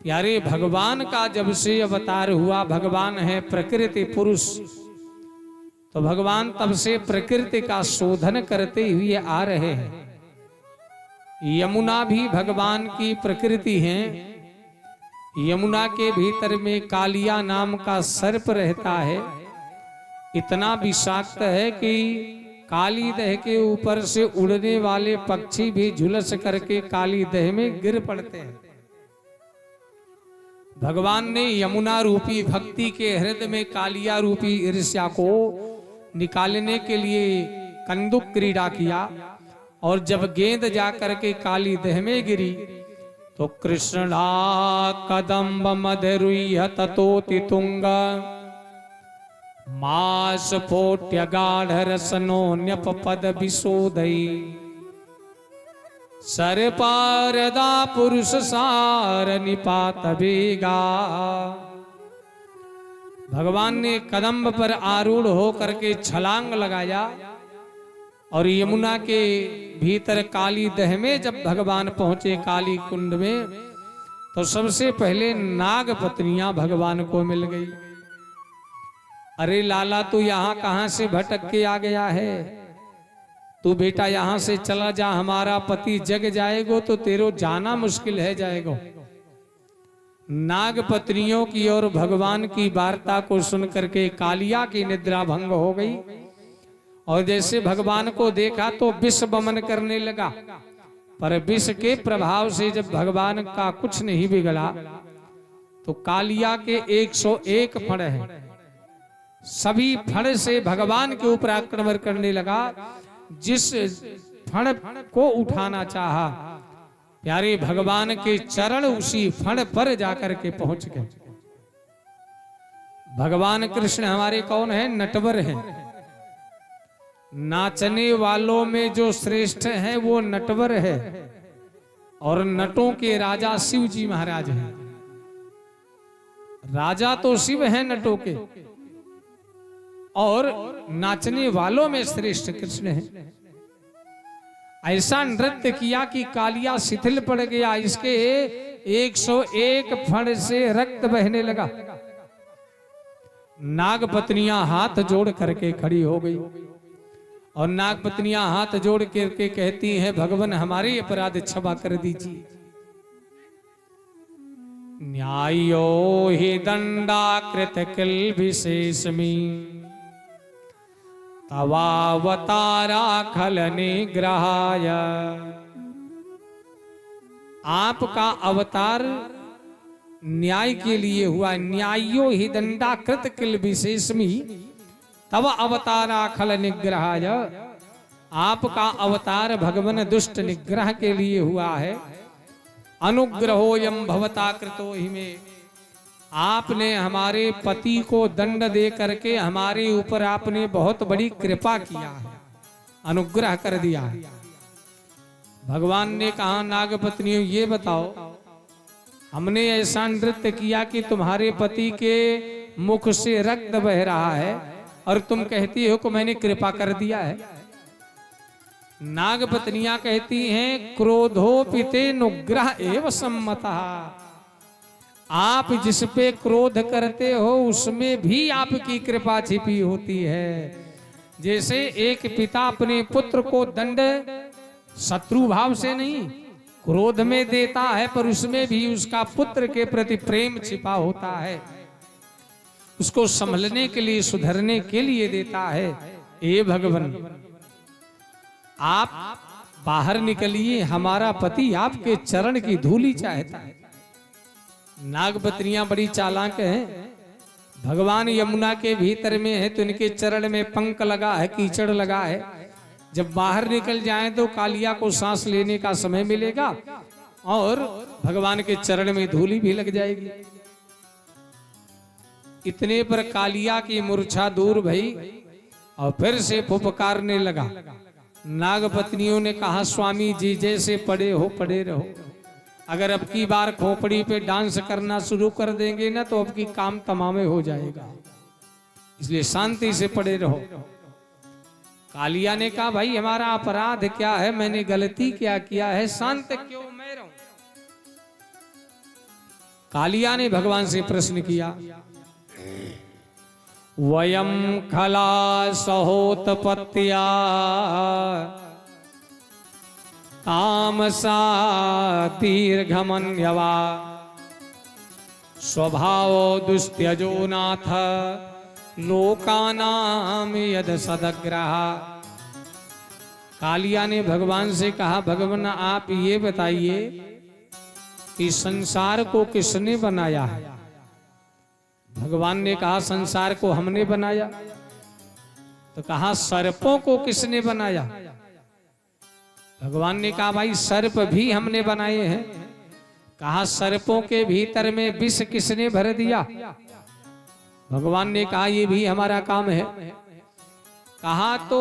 Speaker 1: प्यारे भगवान का जब से अवतार हुआ, भगवान है प्रकृति पुरुष, तो भगवान तब से प्रकृति का शोधन करते हुए आ रहे हैं। यमुना भी भगवान की प्रकृति है। यमुना के भीतर में कालिया नाम का सर्प रहता है, इतना विषाक्त है कि काली दह के ऊपर से उड़ने वाले पक्षी भी झुलस करके काली दह में गिर पड़ते हैं। भगवान ने यमुना रूपी भक्ति के हृदय में कालिया रूपी ईर्ष्या को निकालने के लिए कंदुक क्रीड़ा किया, और जब गेंद जाकर के काली देह में गिरी तो कृष्णा कदम्ब मधुरुह्य ततोति तुंग मास फोट्य गाढ़ रसनोन्यप पद विशोदई सरपारदा पुरुष सार निपात बेगा। भगवान ने कदम्ब पर आरूढ़ होकर के छलांग लगाया और यमुना के भीतर काली दह में जब भगवान पहुंचे काली कुंड में, तो सबसे पहले नाग पत्नियां भगवान को मिल गई। अरे लाला, तू यहाँ कहां से भटक के आ गया है? तू बेटा यहाँ से चला जा, हमारा पति जग जाएगो तो तेरो जाना मुश्किल है जाएगो। नाग पत्नियों की और भगवान की वार्ता को सुनकर के कालिया की निद्रा भंग हो गई, और जैसे भगवान को देखा तो विष बमन करने लगा। पर विष के प्रभाव से जब भगवान का कुछ नहीं बिगड़ा, तो कालिया के 101 फण हैं, सभी फण से भगवान के ऊपर आक्रमण करने लगा। जिस फण को उठाना चाहा, प्यारे भगवान के चरण उसी फण पर जाकर के पहुंच गए। भगवान कृष्ण हमारे कौन है? नटवर हैं। नाचने वालों में जो श्रेष्ठ है वो नटवर है, और नटों के राजा शिव जी महाराज हैं। राजा तो शिव हैं नटों के, और नाचने वालों में श्रेष्ठ कृष्ण हैं। ऐसा नृत्य किया कि कालिया शिथिल पड़ गया, इसके 101 फण से रक्त बहने लगा। नाग पत्नियां हाथ जोड़ करके खड़ी हो गई, और नाग पत्नियां हाथ जोड़ करके कहती हैं, भगवान हमारे अपराध क्षमा कर दीजिए। न्यायो हि दंडाकृत किल विशेषमी तवावतारा खल निग्रहाय। आपका अवतार न्याय के लिए हुआ। न्यायो हि दंडाकृत किल विशेषमी तव अवतारा खल निग्रहाय। आपका अवतार भगवान दुष्ट निग्रह के लिए हुआ है। अनुग्रहोयम भवता कृतो हि में, आपने हमारे पति को दंड दे करके हमारे ऊपर आपने बहुत बड़ी कृपा किया है, अनुग्रह कर दिया है। भगवान ने कहा, नागपत्नियों ये बताओ, हमने ऐसा नृत्य किया कि तुम्हारे पति के मुख से रक्त बह रहा है, और तुम कहती हो कि मैंने कृपा कर दिया है। नागपत्नियां कहती हैं, क्रोधोपिते नुग्रह एव सम्मतः। आप जिस पे क्रोध करते हो उसमें भी आपकी कृपा छिपी होती है। जैसे एक पिता अपने पुत्र को दंड शत्रु भाव से नहीं, क्रोध में देता है, पर उसमें भी उसका पुत्र के प्रति प्रेम छिपा होता है, उसको संभलने के लिए, सुधरने के लिए देता है। हे भगवान, आप बाहर निकलिए, हमारा पति आपके चरण की धूली चाहता है। नागपत्नियां बड़ी चालाक हैं। भगवान यमुना के भीतर में है तो इनके चरण में पंख लगा है, कीचड़ लगा है। जब बाहर निकल जाएं तो कालिया को सांस लेने का समय मिलेगा, और भगवान के चरण में धूली भी लग जाएगी। इतने पर कालिया की मूर्छा दूर भई, और फिर से फुफकारने लगा। नागपत्नियों ने कहा, स्वामी जी जैसे पड़े हो पड़े रहो। अगर अब की बार खोपड़ी पे डांस करना शुरू कर देंगे ना तो अब की काम तमामे हो जाएगा, इसलिए शांति से पड़े रहो। कालिया ने कहा, भाई हमारा अपराध क्या है, मैंने गलती क्या किया है, शांत क्यों मैं रहूं? कालिया ने भगवान से प्रश्न किया, वयम खला सहोतपत्या तामसा दीर्घमन्यवा स्वभाव दुस्त्यजो नाथ लोकानाम यद सदग्रह। कालिया ने भगवान से कहा, भगवान आप ये बताइए कि संसार को किसने बनाया है। भगवान ने कहा संसार को हमने बनाया। तो कहा सर्पों को किसने बनाया। भगवान ने कहा भाई सर्प भी हमने बनाए हैं। कहा सर्पों के भीतर में विष किसने भर दिया। भगवान ने कहा ये भी हमारा काम है। कहा तो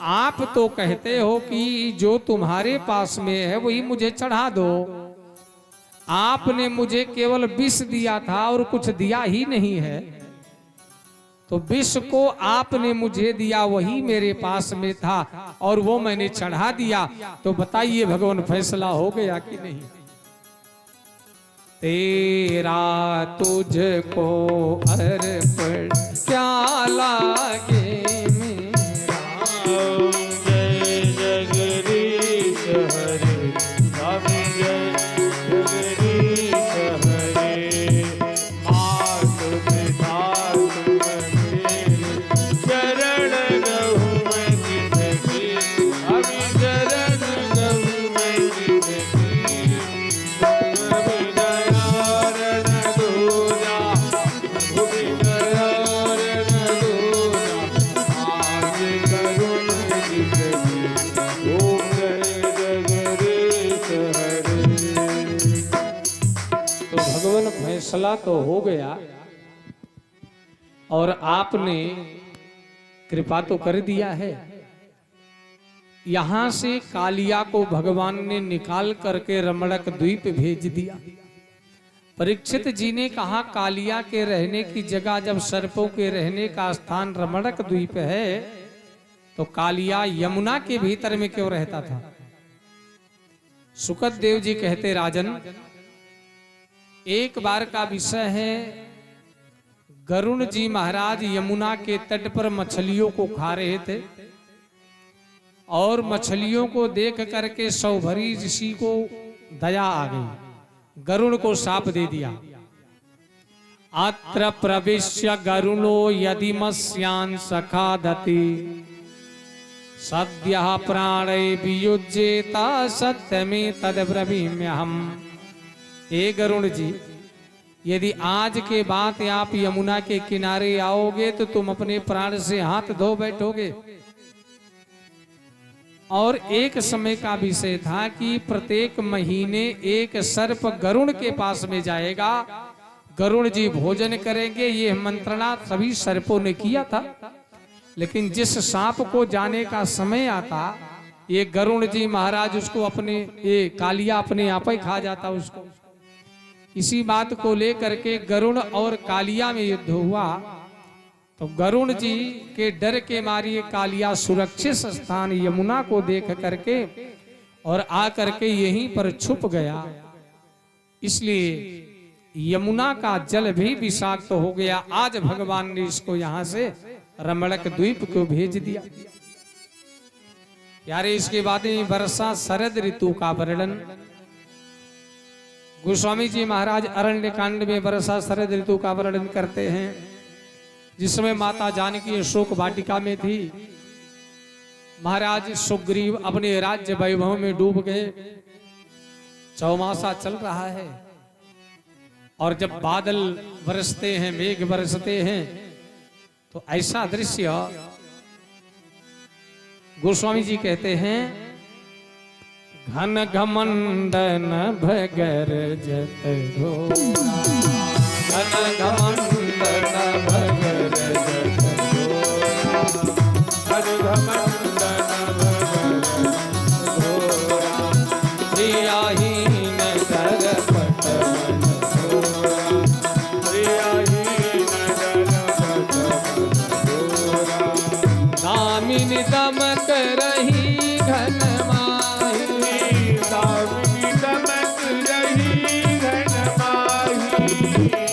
Speaker 1: आप तो कहते हो कि जो तुम्हारे पास में है वही मुझे चढ़ा दो। आपने मुझे केवल विष दिया था और कुछ दिया ही नहीं है। तो विष को आपने मुझे दिया वही मेरे पास में था और वो मैंने चढ़ा दिया। तो बताइए भगवान फैसला हो गया कि नहीं। तेरा तुझको अर्पण क्या लागे
Speaker 2: जय जगदीश हरे स्वामी जय जगदीश हरे। मात पिता तुम मेरे चरण गहु मैं जिंदगी अभी चरण गहु मैं जिंदगी। अभी दयार न दूजा भूमि दयार न दूजा आज करुण जिंदगी ओम जय जगदीश हरे।
Speaker 1: तो भगवान फैसला तो हो गया और आपने कृपा तो कर दिया है। यहां से कालिया को भगवान ने निकाल करके रमणक द्वीप भेज दिया। परीक्षित जी ने कहा कालिया के रहने की जगह जब सर्पों के रहने का स्थान रमणक द्वीप है तो कालिया यमुना के भीतर में क्यों रहता था। सुकत देव जी कहते राजन एक बार का विषय है। गरुण जी महाराज यमुना के तट पर मछलियों को खा रहे थे और मछलियों को देख करके सौभरी ऋषि को दया आ गई। गरुण को शाप दे दिया। अत्र प्रविश्य गरुणो यदि मस्यान् सखादति सद्यः प्राणे वियुज्येता सत्यमे तद्ब्रवीम्यहम्। हे गरुण जी यदि आज के बाद आप यमुना के किनारे आओगे तो तुम अपने प्राण से हाथ धो बैठोगे। और एक समय का विषय था कि प्रत्येक महीने एक सर्प गरुण के पास में जाएगा। गरुण जी भोजन करेंगे। ये मंत्रणा सभी सर्पों ने किया था। लेकिन जिस सांप को जाने का समय आता ये गरुण जी महाराज उसको अपने ये कालिया अपने आप ही खा जाता उसको। इसी बात को लेकर के गरुण और कालिया में युद्ध हुआ। तो गरुण जी के डर के मारे कालिया सुरक्षित स्थान यमुना को देख करके और आकर के यहीं पर छुप गया। इसलिए यमुना का जल भी विषाक्त हो गया। आज भगवान ने इसको यहां से रमणक द्वीप को भेज दिया। यारे इसके बाद वर्षा शरद ऋतु का वर्णन गोस्वामी जी महाराज अरण्य कांड में वर्षा शरद ऋतु का वर्णन करते हैं। जिसमें माता जानकी अशोक वाटिका में थी। महाराज सुग्रीव अपने राज्य वैभव में डूब गए। चौमासा चल रहा है और जब बादल बरसते हैं मेघ बरसते हैं तो ऐसा दृश्य गोस्वामी जी कहते हैं घन घमंडन भगर जत हो घन घमंडन भगर जत हो घन घमंडन भगर प्रियाहीन कर पटवन
Speaker 2: प्रियाहीन कर पटवन
Speaker 1: दामिनी दमक रही घन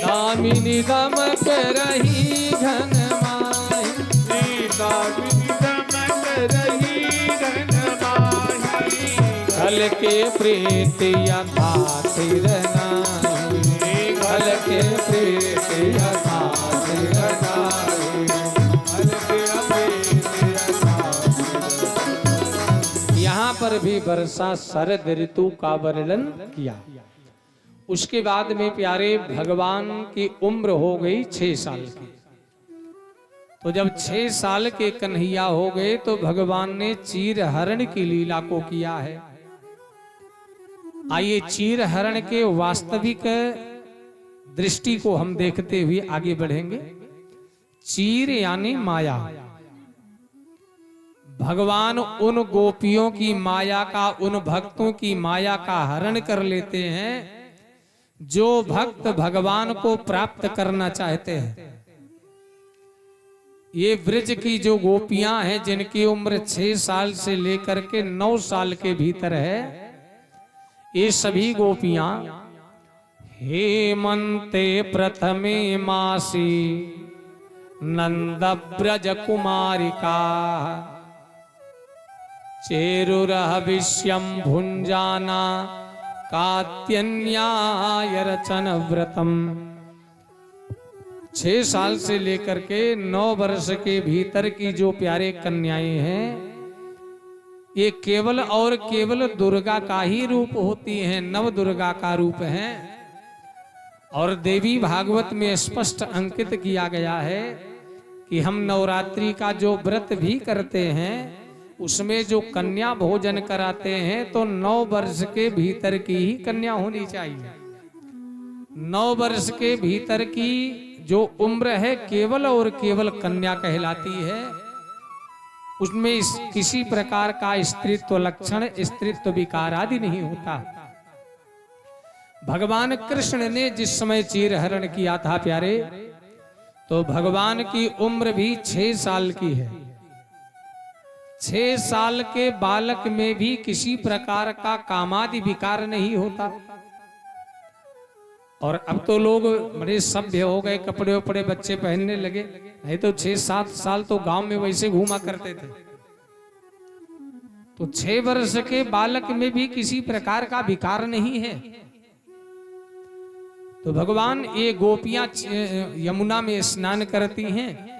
Speaker 1: दामिनी दमक रही घन माही
Speaker 2: दामिनी दमक रही घन माही
Speaker 1: घल के प्रीत यथा सिर नाही घल के प्रीत यथा सिर नाही
Speaker 2: घल के प्रीत यथा।
Speaker 1: यहाँ पर भी वर्षा शरद ऋतु का वर्णन किया। उसके बाद में प्यारे भगवान की उम्र हो गई 6 साल की। तो जब 6 साल के कन्हैया हो गए तो भगवान ने चीर हरण की लीला को किया है। आइए चीर हरण के वास्तविक दृष्टि को हम देखते हुए आगे बढ़ेंगे। चीर यानी माया। भगवान उन गोपियों की माया का, उन भक्तों की माया का हरण कर लेते हैं जो भक्त भगवान को प्राप्त करना चाहते हैं। ये ब्रज की जो गोपियां हैं जिनकी उम्र 6 साल से लेकर के 9 साल के भीतर है, ये सभी गोपियां हेमंते प्रथमे मासी नंद ब्रज कुमारिका चेरुरहविष्यम भुंजाना कात्यन्याय रचन व्रतम। 6 साल से लेकर के 9 वर्ष के भीतर की जो प्यारे कन्याएं हैं, ये केवल और केवल दुर्गा का ही रूप होती हैं, नव दुर्गा का रूप है। और देवी भागवत में स्पष्ट अंकित किया गया है कि हम नवरात्रि का जो व्रत भी करते हैं उसमें जो कन्या भोजन कराते हैं तो 9 वर्ष के भीतर की ही कन्या होनी चाहिए। 9 वर्ष के भीतर की जो उम्र है केवल और केवल कन्या कहलाती है। उसमें किसी प्रकार का स्त्रीत्व लक्षण, स्त्रीत्व विकार आदि नहीं होता। भगवान कृष्ण ने जिस समय चीर हरण किया था प्यारे, तो भगवान की उम्र भी 6 साल की है। 6 साल के बालक में भी किसी प्रकार का कामादि विकार नहीं होता। और अब तो लोग बड़े सभ्य हो गए, कपड़े उपड़े बच्चे पहनने लगे, नहीं तो 6-7 साल तो गांव में वैसे घूमा करते थे। तो 6 वर्ष के बालक में भी किसी प्रकार का विकार नहीं है। तो भगवान ये गोपियां यमुना में स्नान करती हैं,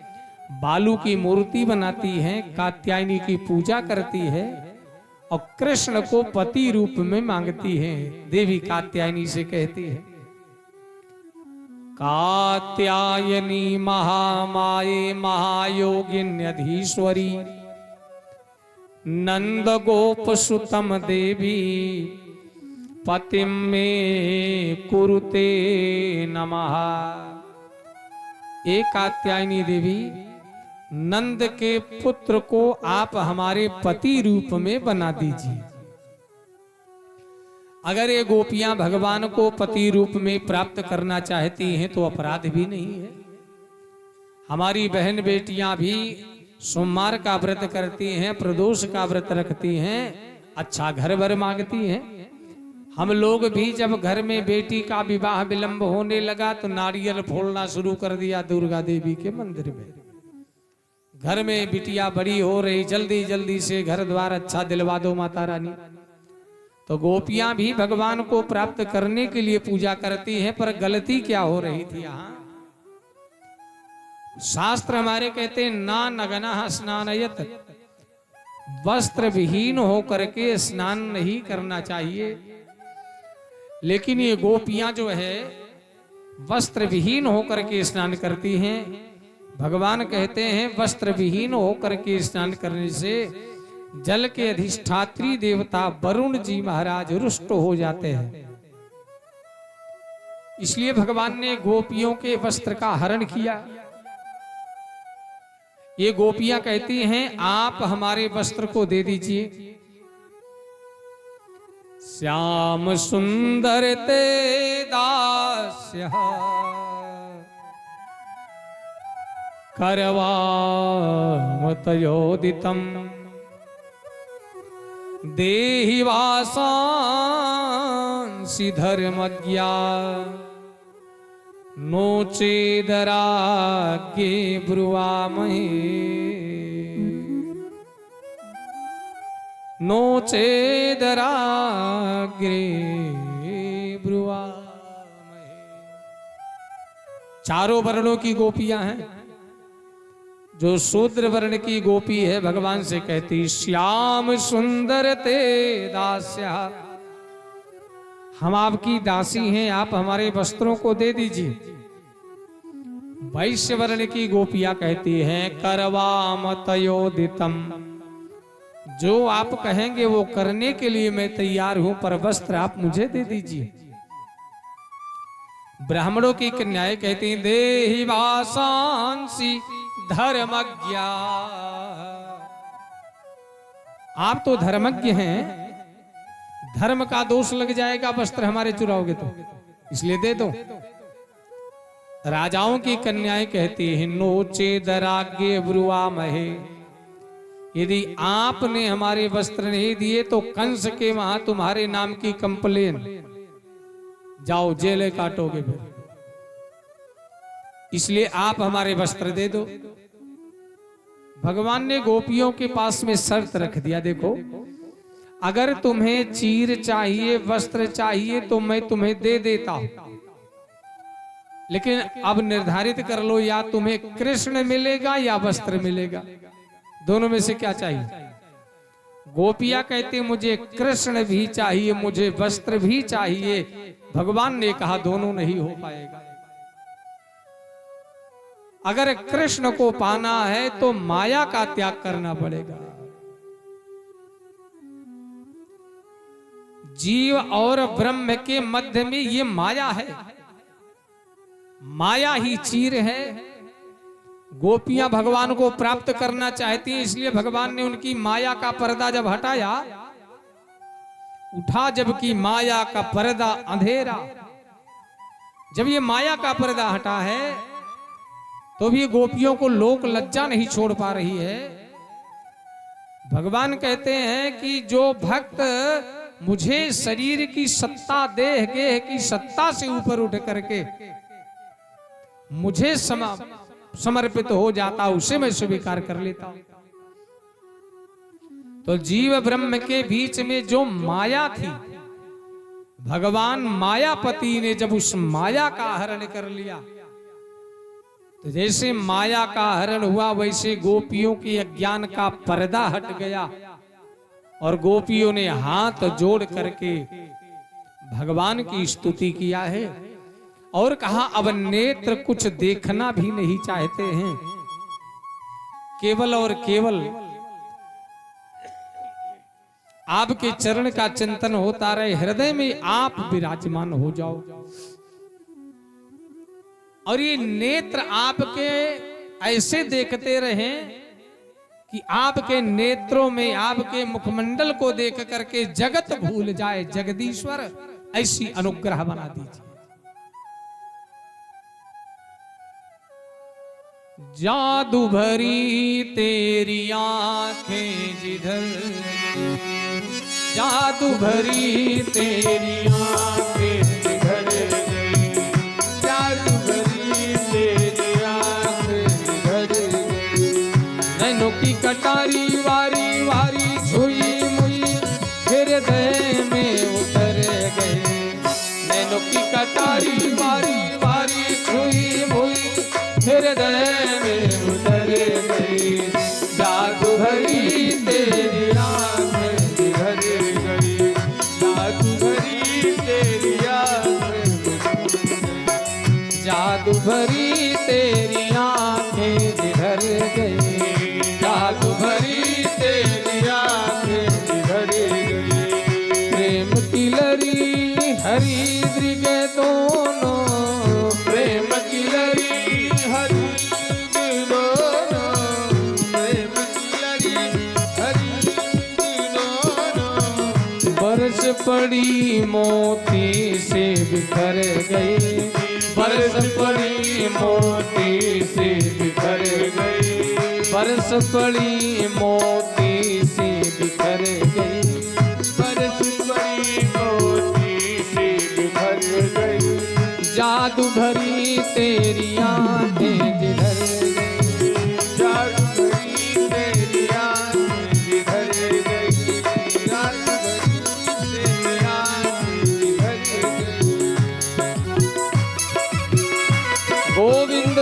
Speaker 1: बालू की मूर्ति बनाती हैं, कात्यायनी की पूजा करती है और कृष्ण को पति रूप में मांगती हैं। देवी कात्यायनी से कहती है, कात्यायनी महामाये महायोगिन्यधीश्वरी नंद गोप सुतम देवी पतिम में कुरुते नमः। एक कात्यायनी देवी, नंद के पुत्र को आप हमारे पति रूप में बना दीजिए। अगर ये गोपियां भगवान को पति रूप में प्राप्त करना चाहती हैं तो अपराध भी नहीं है। हमारी बहन बेटियां भी सोमवार का व्रत करती हैं, प्रदोष का व्रत रखती हैं, अच्छा घर भर मांगती हैं। हम लोग भी जब घर में बेटी का विवाह विलंब होने लगा तो नारियल फोड़ना शुरू कर दिया दुर्गा देवी के मंदिर में। घर में बिटिया बड़ी हो रही, जल्दी जल्दी से घर द्वार अच्छा दिलवा दो माता रानी। तो गोपियां भी भगवान को प्राप्त करने के लिए पूजा करती हैं, पर गलती क्या हो रही थी यहाँ? शास्त्र हमारे कहते हैं ना नग्नः स्नानयत, वस्त्र विहीन होकर के स्नान नहीं करना चाहिए। लेकिन ये गोपियां जो है वस्त्र विहीन होकर के स्नान करती हैं। भगवान कहते हैं वस्त्र विहीन होकर के स्नान करने से जल के अधिष्ठात्री देवता वरुण जी महाराज रुष्ट हो जाते हैं। इसलिए भगवान ने गोपियों के वस्त्र का हरण किया। ये गोपियां कहती हैं आप हमारे वस्त्र को दे दीजिए। श्याम सुंदर ते दास्य करवामतयोदितम देहि वासांसि धर्मज्ञा नो चेदराज्ञे ब्रुवामहे नो चेदराग्रे ब्रुवामहे। चारों वर्णों की गोपियां हैं। जो शूद्र वर्ण की गोपी है भगवान से कहती श्याम सुंदर ते दास्या, हम आपकी दासी हैं, आप हमारे वस्त्रों को दे दीजिए। वैश्य वर्ण की गोपियां कहती हैं करवामतयोदितम, जो आप कहेंगे वो करने के लिए मैं तैयार हूं, पर वस्त्र आप मुझे दे दीजिए। ब्राह्मणों की कन्याएं कहती हैं देहि वासांसी धर्मज्ञा, आप तो धर्मज्ञ हैं, धर्म का दोष लग जाएगा वस्त्र हमारे चुराओगे तो, इसलिए दे दो। राजाओं की कन्याएं कहती हैं नोचे दराग्य ब्रुआ महे, यदि आपने हमारे वस्त्र नहीं दिए तो कंस के वहां तुम्हारे नाम की कंप्लेन, जाओ जेल काटोगे फिर, इसलिए आप हमारे वस्त्र दे दो। भगवान ने गोपियों के पास में शर्त रख दिया, देखो अगर तुम्हें चीर चाहिए, वस्त्र चाहिए तो मैं तुम्हें दे देता हूं, लेकिन अब निर्धारित कर लो या तुम्हें कृष्ण मिलेगा या वस्त्र मिलेगा, दोनों में से क्या चाहिए। गोपियां कहते मुझे कृष्ण भी चाहिए, मुझे वस्त्र भी चाहिए। भगवान ने कहा दोनों नहीं हो पाएगा। अगर कृष्ण को पाना है तो माया का त्याग करना पड़ेगा। जीव और ब्रह्म के मध्य में ये माया है, माया ही चीर है। गोपियां भगवान को प्राप्त करना चाहती हैं, इसलिए भगवान ने उनकी माया का पर्दा जब हटाया, उठा जबकि माया का पर्दा अंधेरा, जब ये माया का पर्दा हटा है तो भी गोपियों को लोक लज्जा नहीं छोड़ पा रही है। भगवान कहते हैं कि जो भक्त मुझे शरीर की सत्ता, देह गेह की सत्ता से ऊपर उठ करके मुझे समर्पित हो जाता, उसे मैं स्वीकार कर लेता हूं। तो जीव ब्रह्म के बीच में जो माया थी, भगवान मायापति ने जब उस माया का हरण कर लिया, तो जैसे माया का हरण हुआ वैसे गोपियों के अज्ञान का पर्दा हट गया और गोपियों ने हाथ जोड़ करके भगवान की स्तुति किया है और कहा अब नेत्र कुछ देखना भी नहीं चाहते हैं, केवल और केवल आपके चरण का चिंतन होता रहे, हृदय में आप विराजमान हो जाओ। और ये नेत्र आपके ऐसे देखते रहें कि आपके नेत्रों में, आपके मुखमंडल को देख करके जगत भूल जाए। जगदीश्वर ऐसी अनुग्रह बना दीजिए। जादू भरी तेरी आंखें जिधर, जादू भरी तेरी आंखें जिधर गई, जादू भरी तेरी आंखें जिधर गई, नैनों की कटारी वारी वारी छुई मुई हृदय में उतर गए, नैनों की कटारी वारी वारी छुई मुई हृदय में उतर गई, जादू भरी तेरी आंखें जिधर गई, जादू भरी तेरी आंखें जादू भरी तेरी आंखें जिधर गई, जादू भरी तेरी आंखें जिधर गई, प्रेम की लरी हरी दृग दोनों, प्रेम की लरी हरी दोनों, प्रेम की लरी हरी दोनों, बरस पड़ी मोती से बिखर गई, बरस पड़ी मोती से बिखर गई, बरस पड़ी मोती से बिखर गई, बरस पड़ी मोती से बिखर गई, जादू भरी तेरी आंखें जिधर गई, जादू भरी तेरी आंखें जिधर गई, जादू भरी तेरी आंखें जिधर गई। गोविंद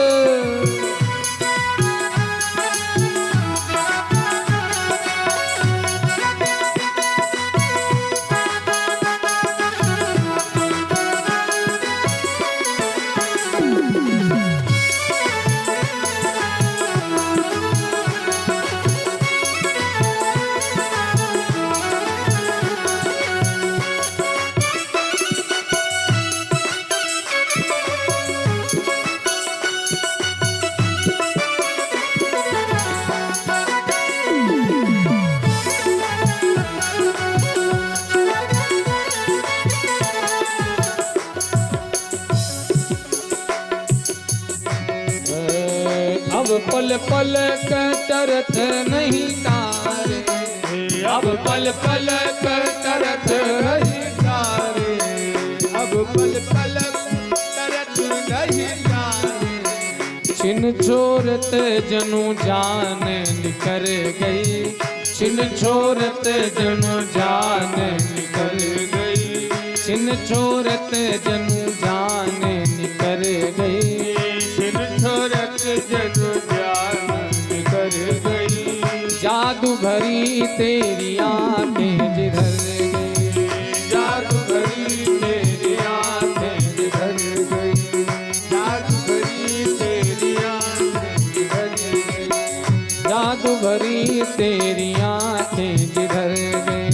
Speaker 1: अब पल पल कटरत नहीं तारे,
Speaker 2: अब पल पल तरत नहीं तारे, अब पल पल तरत नहीं तारे।
Speaker 1: छिन छोरत जनु जान निकर गई, छिन छोरत जनु जान निकर
Speaker 2: गई,
Speaker 1: छिन छोरत जनु जान निकर गई,
Speaker 2: छिन छोरत जनु जान निकर गई।
Speaker 1: जादू भरी तेरी आंखें जिधर गई,
Speaker 2: जादू भरी तेरी आंखें जिधर गई, जादू भरी तेरी आंखें जिधर गई,
Speaker 1: जादू भरी तेरी आंखें जिधर गई।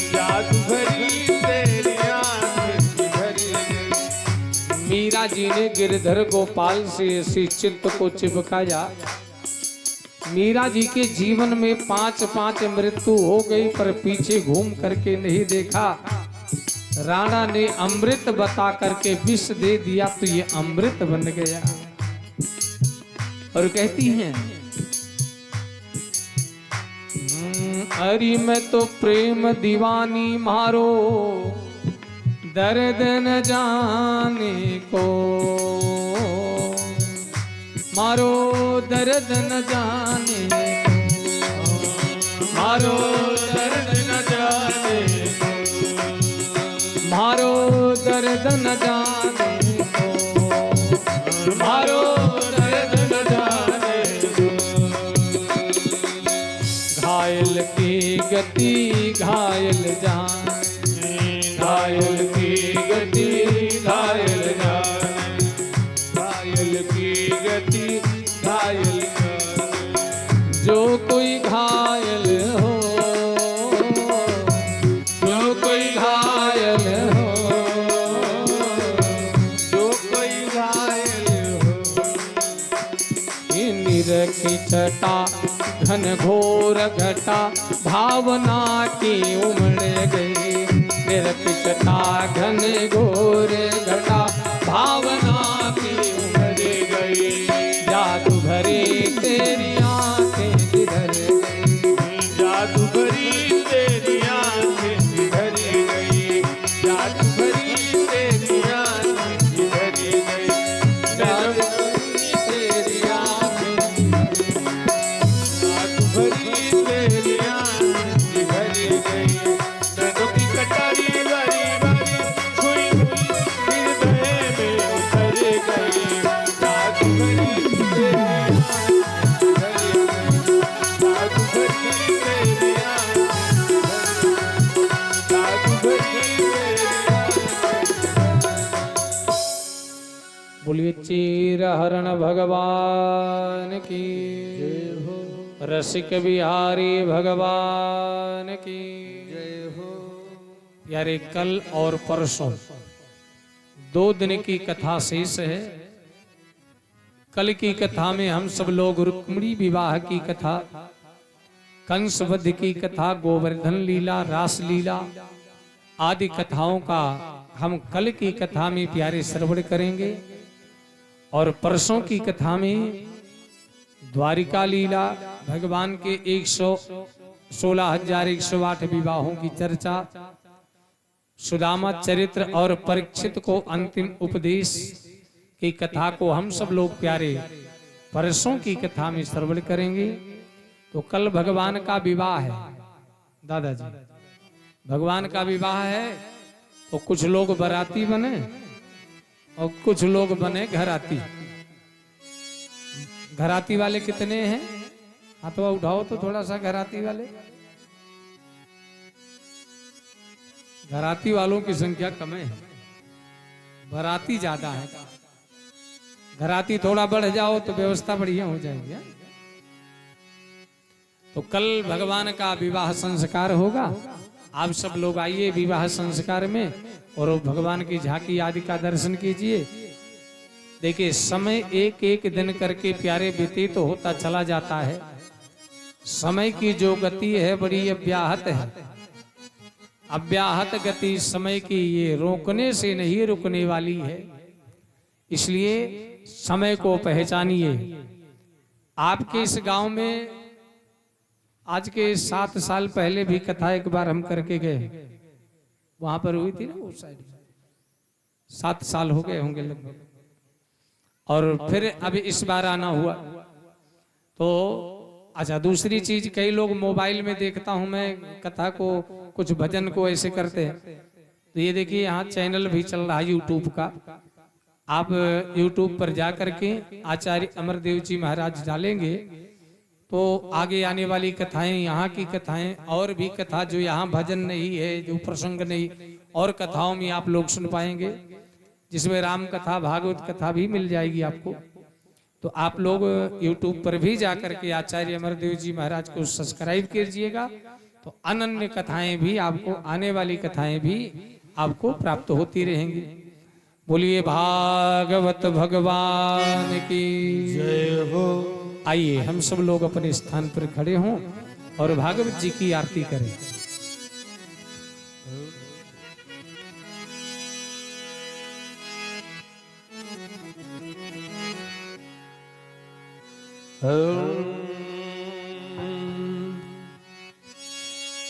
Speaker 2: जादू भरी तेरी आंखें जिधर गई।
Speaker 1: मीरा जी ने गिरधर गोपाल से ऐसी चित्त को चिपकाया। मीरा जी के जीवन में 5-5 मृत्यु हो गई, पर पीछे घूम करके नहीं देखा। राणा ने अमृत बता करके विष दे दिया तो ये अमृत बन गया। और कहती हैं, अरे मैं तो प्रेम दीवानी मारो दर्द न जाने को, मारो दर्द न जाने को, मारो दर्द न जाने को, मारो दर्द न जाने को, मारो दर्द न जाने को। घायल की गति घायल जाने,
Speaker 2: घायल की गति घायल जाने, घायल की गति घायल जाने।
Speaker 1: जो कोई घायल हो, जो कोई घायल हो,
Speaker 2: जो कोई घायल हो।
Speaker 1: निरखी छटा घन घोर घटा भावना की उमड़ गई, निरखी छटा घन घोर घटा भावना की उमड़ गई। जादू भरी तेरी आंखें जिधर गई,
Speaker 2: जादू भरी तेरी आंखें जिधर गई, जादू भरी तेरी आंखें जिधर गई,
Speaker 1: जादू भरी तेरी आंखें,
Speaker 2: जादू भरी तेरी आंखें जिधर गई। नैनों की कटारी बारी बारी छुई हुई हृदय में उतर गई, जादू भरी तेरी आंखें जिधर गई, जादू भरी तेरी आंखें जिधर गई, जादू भरी तेरी आंखें।
Speaker 1: बोलिए चीर हरण भगवान की
Speaker 2: जय हो,
Speaker 1: रसिक बिहारी भगवान की
Speaker 2: जय हो।
Speaker 1: यारे कल और परसों 2 दिन की कथा शेष है। कल की कथा में हम सब लोग रुक्मिणी विवाह की कथा, कंस वध की कथा, गोवर्धन लीला, रास लीला आदि कथाओं का हम कल की कथा में प्यारे श्रवण करेंगे। और परसों की कथा में द्वारिका लीला, भगवान के 116,108 विवाहों की चर्चा, सुदामा चरित्र और परीक्षित को अंतिम उपदेश की कथा को हम सब लोग प्यारे परसों की कथा में श्रवण करेंगे। तो कल भगवान का विवाह है दादाजी, भगवान का विवाह है। तो कुछ लोग बाराती बने और कुछ लोग बने घराती। घराती वाले कितने हैं? हाथवा उठाओ तो थोड़ा सा। घराती वाले, घराती वालों की संख्या कम है, बाराती ज्यादा है। घराती थोड़ा बढ़ जाओ तो व्यवस्था बढ़िया हो जाएगी। तो कल भगवान का विवाह संस्कार होगा। आप सब लोग आइए विवाह संस्कार में और भगवान की झांकी आदि का दर्शन कीजिए। देखिए समय एक एक दिन करके प्यारे व्यतीत तो होता चला जाता है। समय की जो गति है बड़ी अव्याहत है। अव्याहत गति समय की ये रोकने से नहीं रुकने वाली है। इसलिए समय को पहचानिए। आपके इस गांव में आज के 7 साल पहले भी कथा एक बार हम करके गए, वहां पर हुई थी ना उस साइड में। 7 साल हो गए होंगे लगभग, और फिर अभी इस बार आना हुआ। तो अच्छा, दूसरी चीज, कई लोग मोबाइल में देखता हूं मैं कथा को, कुछ भजन को ऐसे करते हैं। तो ये देखिए यहाँ चैनल भी चल रहा है यूट्यूब का, आप यूट्यूब पर जा करके आचार्य अमरदेव जी महाराज डालेंगे तो आगे आने वाली कथाएं, यहाँ की कथाएं और भी कथा जो यहाँ भजन नहीं है, जो प्रसंग नहीं, और कथाओं में आप लोग सुन पाएंगे, जिसमें राम कथा भागवत कथा भी मिल जाएगी आपको। तो आप लोग यूट्यूब पर भी जाकर के आचार्य अमरदेव जी महाराज को सब्सक्राइब कीजिएगा, तो अनन्य कथाएं भी आपको, आने वाली कथाएं भी आपको प्राप्त होती रहेंगी। बोलिए भागवत भगवान की
Speaker 2: जय हो।
Speaker 1: आइए हम सब लोग अपने स्थान पर खड़े हों और भागवत जी की आरती करें।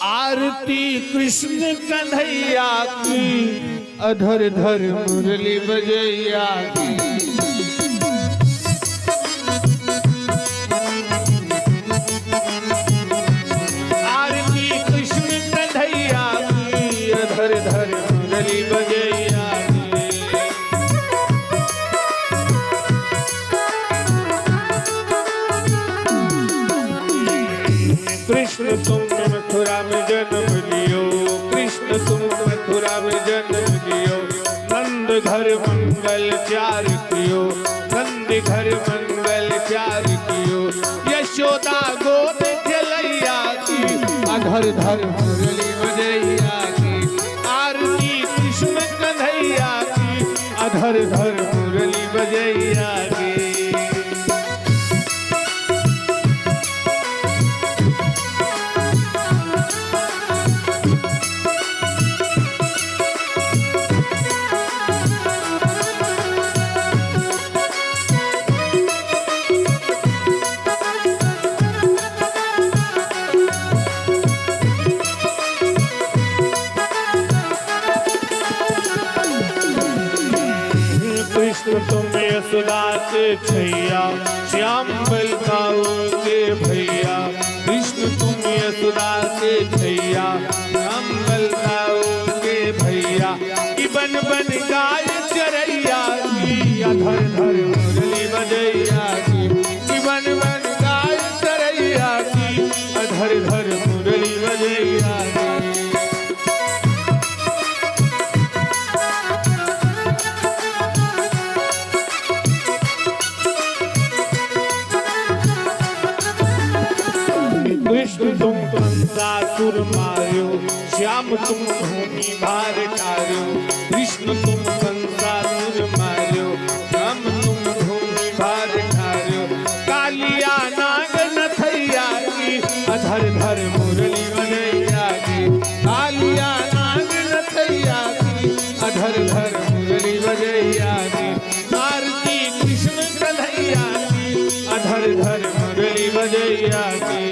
Speaker 2: आरती कृष्ण कन्हैया की, अधर धर मुरली बजैया की। आरती कृष्ण कन्हैया की, अधर धर मुरली बजैया की। कृष्ण तुमने मथुरा में जन्म लियो, कृष्ण तुम मथुरा में जन्म लियो। नंद घर मंगल चार कियो, नंद घर मंगल चार कियो। यशोदा गोद खेलैया की, अधर धर मुरली बजैया की। आरती कृष्ण कन्हैया की, अधर धर मुरली बजैया की। कृष्ण तुम यशोदा के छैया, श्याम बलकाऊ के भैया। कृष्ण तुम यशोदा के छैया, श्याम बलकाऊ के भैया। कि बन बन गाय चरैया की, अधर धर मुरली बजैया की। कि बन बन गाय चरैया की, अधर धर मुरली बजैया की। कृष्ण तुम कंसासुर मार्यो, श्याम तुम भूमि भार कार्यो। कृष्ण तुम कंसासुर मार्यो, श्याम तुम भूमि भार कार्यो। कालिया नाग नथैया की, अधर धर मुरली बजैया की। कालिया नाग नथैया की, अधर धर मुरली बजैया की। आरती कृष्ण कन्हैया की, अधर धर मुरली बजैया की।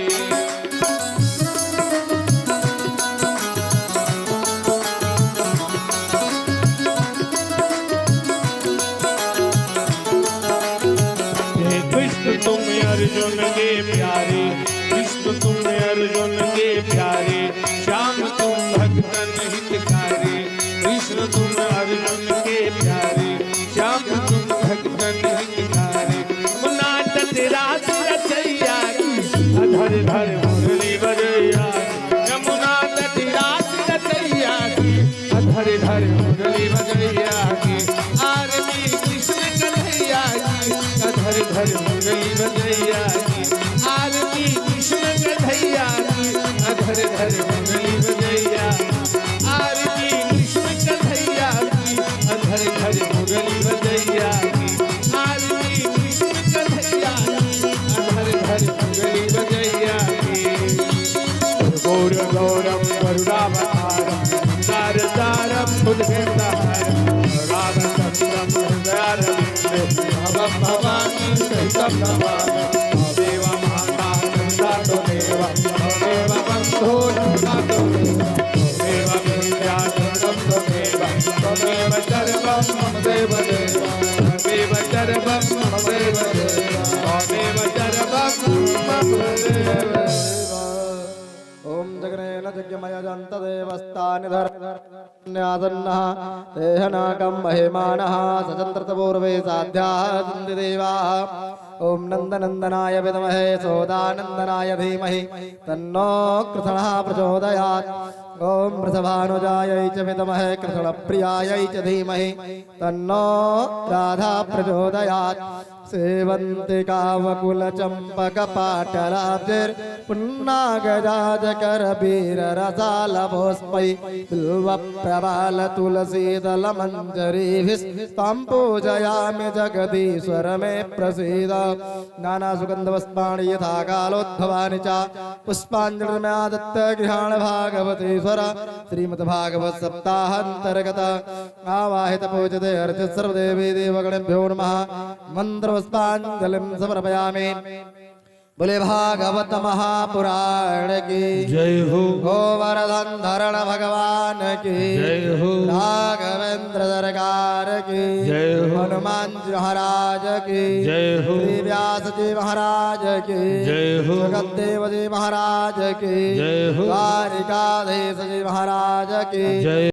Speaker 2: कृष्ण तुम अर्जुन के प्यारे, कृष्ण तुम अर्जुन के प्यारे। श्याम तुम भक्तन हितकारी, कृष्ण तुम अर्जुन के प्यारे। श्याम तुम भक्तन हितकारी। मुनाटत रात रचैया की, अधर धर मुरली बजैया। यमुना तट रात रचैया की, अधर धर मुरली बजैया की। आरती कृष्ण कन्हैया की, अधर धर मुरली बजैया की। आरती कृष्ण कन्हैया की, अधर धर मुरली बजैया। आरती कृष्ण कन्हैया की, अधर धर मुरली बजैया की। आरती कृष्ण कन्हैया की, अधर धर मुरली बजैया की। गौर गौरम करुणावतारम, दारदारम बुद्धेन्द्रहारम। रामचंद्रम हृदयारविंदे, भवं भवानी सहितं नमामि। चरवम मम देव त्वमेव चरवम मम देव।
Speaker 3: ओम जगनेन जज्ञमय जंत देवस्तानि धर्मन्यासन्नः तेहनाकं महिमानः सचन्द्रतपूर्वे साध्याः सन्ति देवाः। ओम नन्दनन्दनाय विद्महे सोदानन्दनाय धीमहि तन्नो कृष्णः प्रचोदयात्। ओम वृषभानुजायै च विद्महे कृष्णप्रियायै च धीमहि तन्नो राधा प्रचोदयात्। सेवन्ति कावकुलचम्पकपाटलाब्धिर् पुन्नागराजकरवीररसालभोस्पै बिल्वप्रबालतुलसीदलमञ्जरीभिस्तां पूजयामि जगदीश्वर मे प्रसीद। नानासुगन्धवस्त्राणि यथा कालोद्भवानि च पुष्पाञ्जलिर्म्यादत्त गृहाण भागवतेश्वर। श्रीमद्भागवत सप्ताहान्तर्गत आवाहित पूजते अर्थ सर्वदेवी देवगणेभ्यो नमः। मंत्र पुष्पांजलिं समर्पयामि। बोले भागवत महापुराण की
Speaker 2: जय हो।
Speaker 3: गोवर्धन धरण भगवान की
Speaker 2: जय हो।
Speaker 3: राघवेंद्र सरकार की
Speaker 2: जय हो।
Speaker 3: हनुमान जी महाराज की
Speaker 2: जय हो।
Speaker 3: श्री व्यास जी महाराज की
Speaker 2: जय हो।
Speaker 3: जगद्देव जी महाराज की
Speaker 2: जय हो।
Speaker 3: द्वारिकाधीश जी महाराज की
Speaker 2: जय